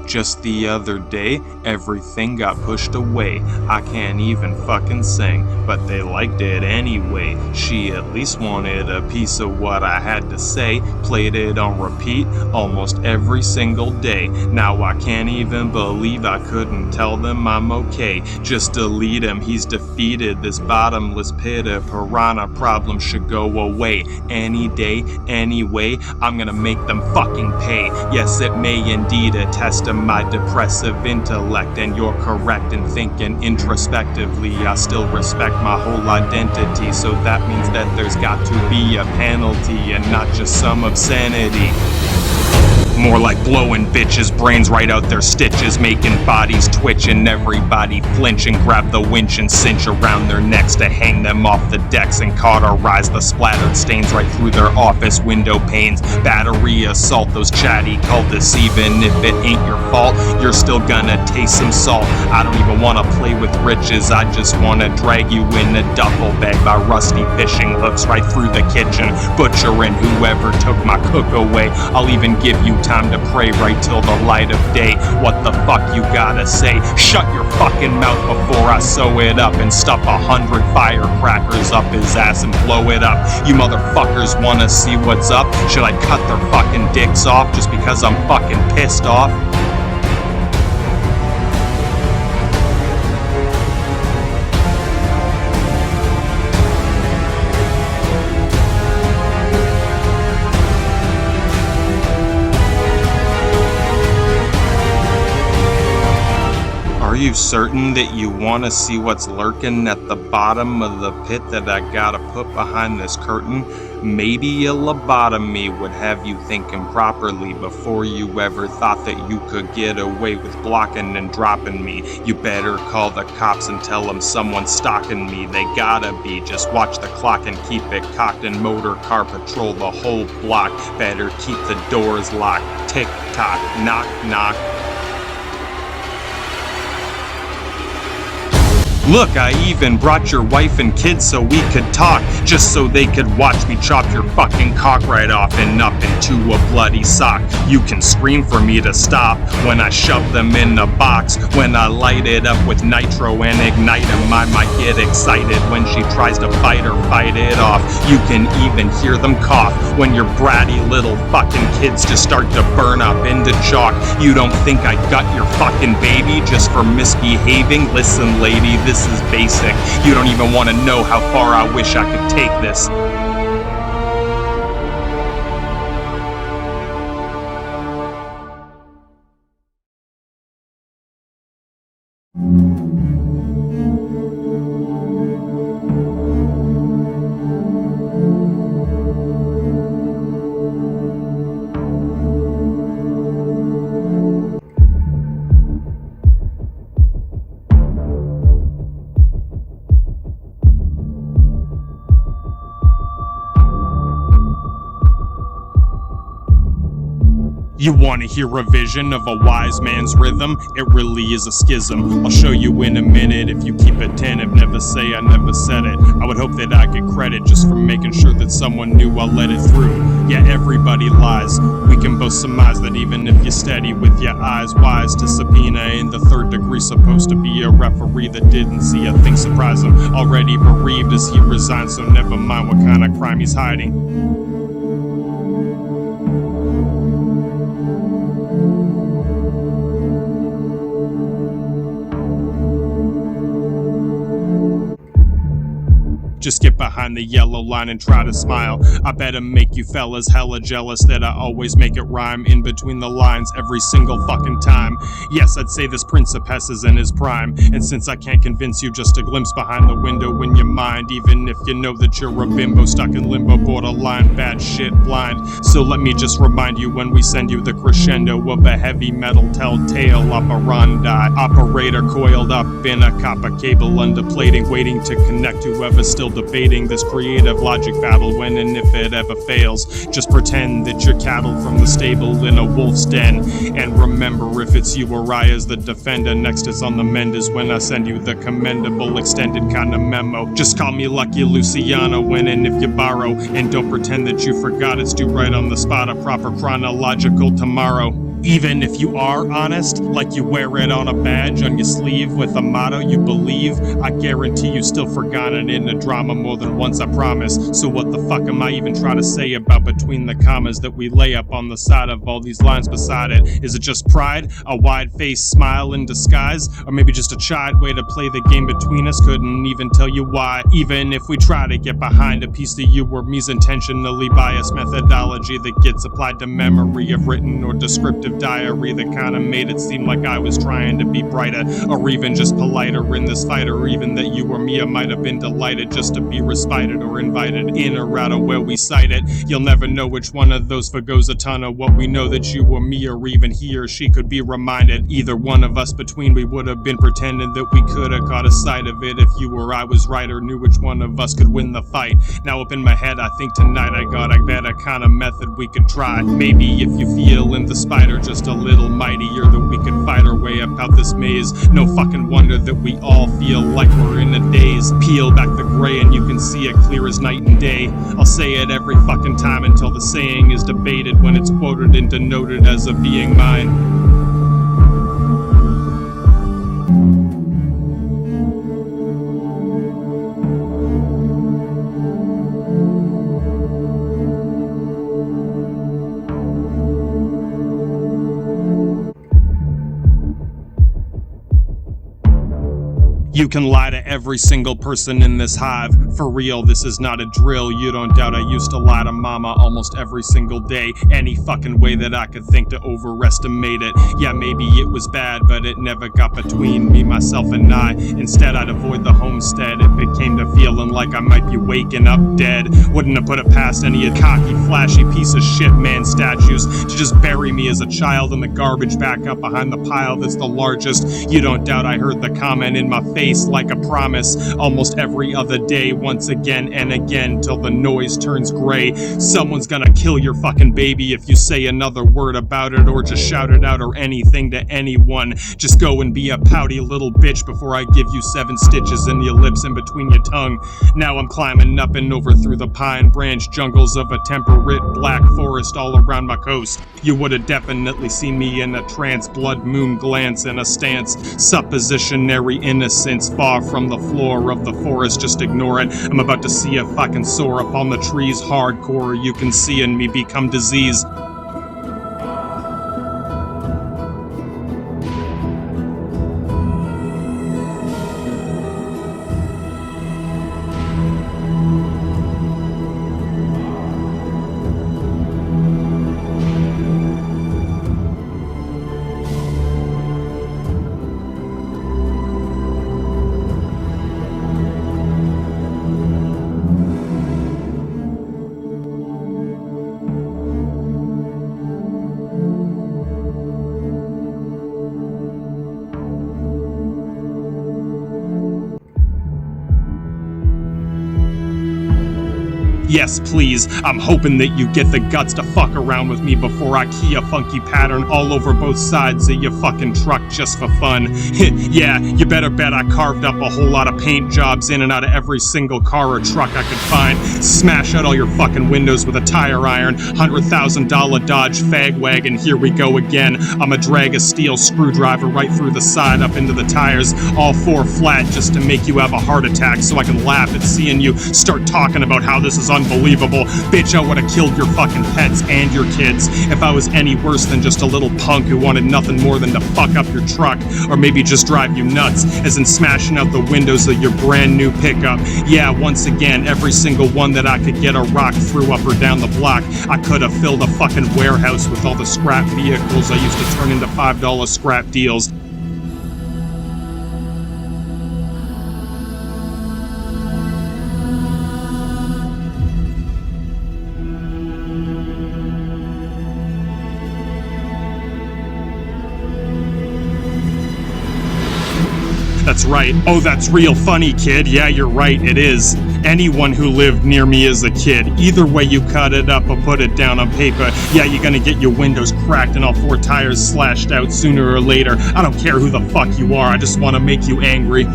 Just the other day, everything got pushed away. I can't even fucking sing, but they liked it anyway. She at least wanted a piece of what I had to say. Played it on repeat almost every single day. Now I can't even believe I couldn't tell them I'm okay. Just delete him, he's defeated. This bottomless pit of piranha problem should go away. Any day, anyway, I'm gonna make them fucking pay. Yes, it may indeed attest to my depressive intellect, and you're correct in thinking introspectively. I still respect my whole identity, so that means that there's got to be a penalty and not just some obscenity. More like blowing bitches' brains right out their stitches, making bodies twitch and everybody flinch, and grab the winch and cinch around their necks to hang them off the decks and cauterize the splattered stains right through their office window panes. Battery assault those chatty cultists. Even if it ain't your fault, you're still gonna taste some salt. I don't even wanna play with riches, I just wanna drag you in a duffel bag by rusty fishing hooks right through the kitchen, butchering whoever took my cook away. I'll even give you time to pray right till the light of day. What the fuck you gotta say? Shut your fucking mouth before I sew it up and stuff 100 firecrackers up his ass and blow it up. You motherfuckers wanna see what's up? Should I cut their fucking dicks off just because I'm fucking pissed off? Are you certain that you want to see what's lurking at the bottom of the pit that I gotta put behind this curtain? Maybe a lobotomy would have you thinking properly before you ever thought that you could get away with blocking and dropping me. You better call the cops and tell them someone's stalking me. They gotta be. Just watch the clock and keep it cocked, and motor car patrol the whole block. Better keep the doors locked. Tick tock, knock knock. Look, I even brought your wife and kids so we could talk, just so they could watch me chop your fucking cock right off and up into a bloody sock. You can scream for me to stop when I shove them in a box. When I light it up with nitro and ignite them, I might get excited when she tries to fight or fight it off. You can even hear them cough when your bratty little fucking kids just start to burn up into chalk. You don't think I got your fucking baby just for misbehaving? Listen, lady, this is basic. You don't even want to know how far I wish I could take this. You wanna hear a vision of a wise man's rhythm? It really is a schism. I'll show you in a minute if you keep attentive. Never say I never said it. I would hope that I get credit just for making sure that someone knew I let it through. Yeah, everybody lies. We can both surmise that even if you're steady with your eyes wise to subpoena in the third degree, supposed to be a referee that didn't see a thing surprise him. Already bereaved as he resigned, so never mind what kind of crime he's hiding. Just get behind the yellow line and try to smile. I better make you fellas hella jealous that I always make it rhyme in between the lines every single fucking time. Yes, I'd say this Principess is in his prime, and since I can't convince you, just a glimpse behind the window in your mind, even if you know that you're a bimbo stuck in limbo, borderline bad shit blind. So let me just remind you when we send you the crescendo of a heavy metal telltale operandi. Operator coiled up in a copper cable under plating, waiting to connect whoever's still debating this creative logic battle. When and if it ever fails, just pretend that you're cattle from the stable in a wolf's den, and remember, if it's you or I as the defender, next is on the mend is when I send you the commendable extended kind of memo. Just call me Lucky Luciano when and if you borrow, and don't pretend that you forgot, it's due right on the spot, a proper chronological tomorrow. Even if you are honest, like you wear it on a badge on your sleeve with a motto you believe, I guarantee you still forgotten in a drama more than once, I promise. So what the fuck am I even trying to say about between the commas that we lay up on the side of all these lines beside it? Is it just pride, a wide-faced smile in disguise, or maybe just a chide way to play the game between us? Couldn't even tell you why. Even if we try to get behind a piece of you or me's intentionally biased methodology that gets applied to memory of written or descriptive diary that kinda made it seem like I was trying to be brighter, or even just politer in this fight, or even that you or me might have been delighted just to be respited or invited in or out of where we cite it. You'll never know which one of those forgoes a ton of what we know that you or me or even he or she could be reminded. Either one of us between we would have been pretending that we could have caught a sight of it if you or I was right or knew which one of us could win the fight. Now up in my head I think tonight I got a better kind of method we could try. Maybe if you feel in the spider just a little mightier, that we could fight our way up out this maze. No fucking wonder that we all feel like we're in a daze. Peel back the gray and you can see it clear as night and day. I'll say it every fucking time until the saying is debated when it's quoted and denoted as a being mine. You can lie to every single person in this hive. For real, this is not a drill. You don't doubt I used to lie to mama almost every single day. Any fucking way that I could think to overestimate it. Yeah, maybe it was bad, but it never got between me, myself, and I. Instead, I'd avoid the homestead if it came to feeling like I might be waking up dead. Wouldn't have put it past any of cocky, flashy piece of shit man statues to just bury me as a child in the garbage back up behind the pile that's the largest. You don't doubt I heard the comment in my face face like a promise. Almost every other day, once again and again, till the noise turns gray. Someone's gonna kill your fucking baby if you say another word about it, or just shout it out, or anything to anyone. Just go and be a pouty little bitch before I give you 7 stitches in your lips and between your tongue. Now I'm climbing up and over through the pine branch jungles of a temperate black forest all around my coast. You would have definitely seen me in a trance, blood moon glance in a stance, suppositionary innocence, far from the floor of the forest. Just ignore it. I'm about to see if I can soar upon the trees hardcore. You can see in me become disease. Yes, please. I'm hoping that you get the guts to fuck around with me before I key a funky pattern all over both sides of your fucking truck just for fun. Yeah, you better bet I carved up a whole lot of paint jobs in and out of every single car or truck I could find. Smash out all your fucking windows with a tire iron. $100,000 Dodge fag wagon, here we go again. I'ma drag a steel screwdriver right through the side up into the tires, all 4 flat, just to make you have a heart attack so I can laugh at seeing you start talking about how this is unbelievable. Bitch, I would've killed your fucking pets and your kids if I was any worse than just a little punk who wanted nothing more than to fuck up your truck, or maybe just drive you nuts, as in smashing out the windows of your brand new pickup. Yeah, once again, every single one that I could get a rock through up or down the block. I could've filled a fucking warehouse with all the scrap vehicles I used to turn into $5 scrap deals. That's right. Oh, that's real funny, kid. Yeah, you're right, it is. Anyone who lived near me as a kid. Either way you cut it up or put it down on paper, yeah, you're gonna get your windows cracked and all 4 tires slashed out sooner or later. I don't care who the fuck you are, I just wanna make you angry.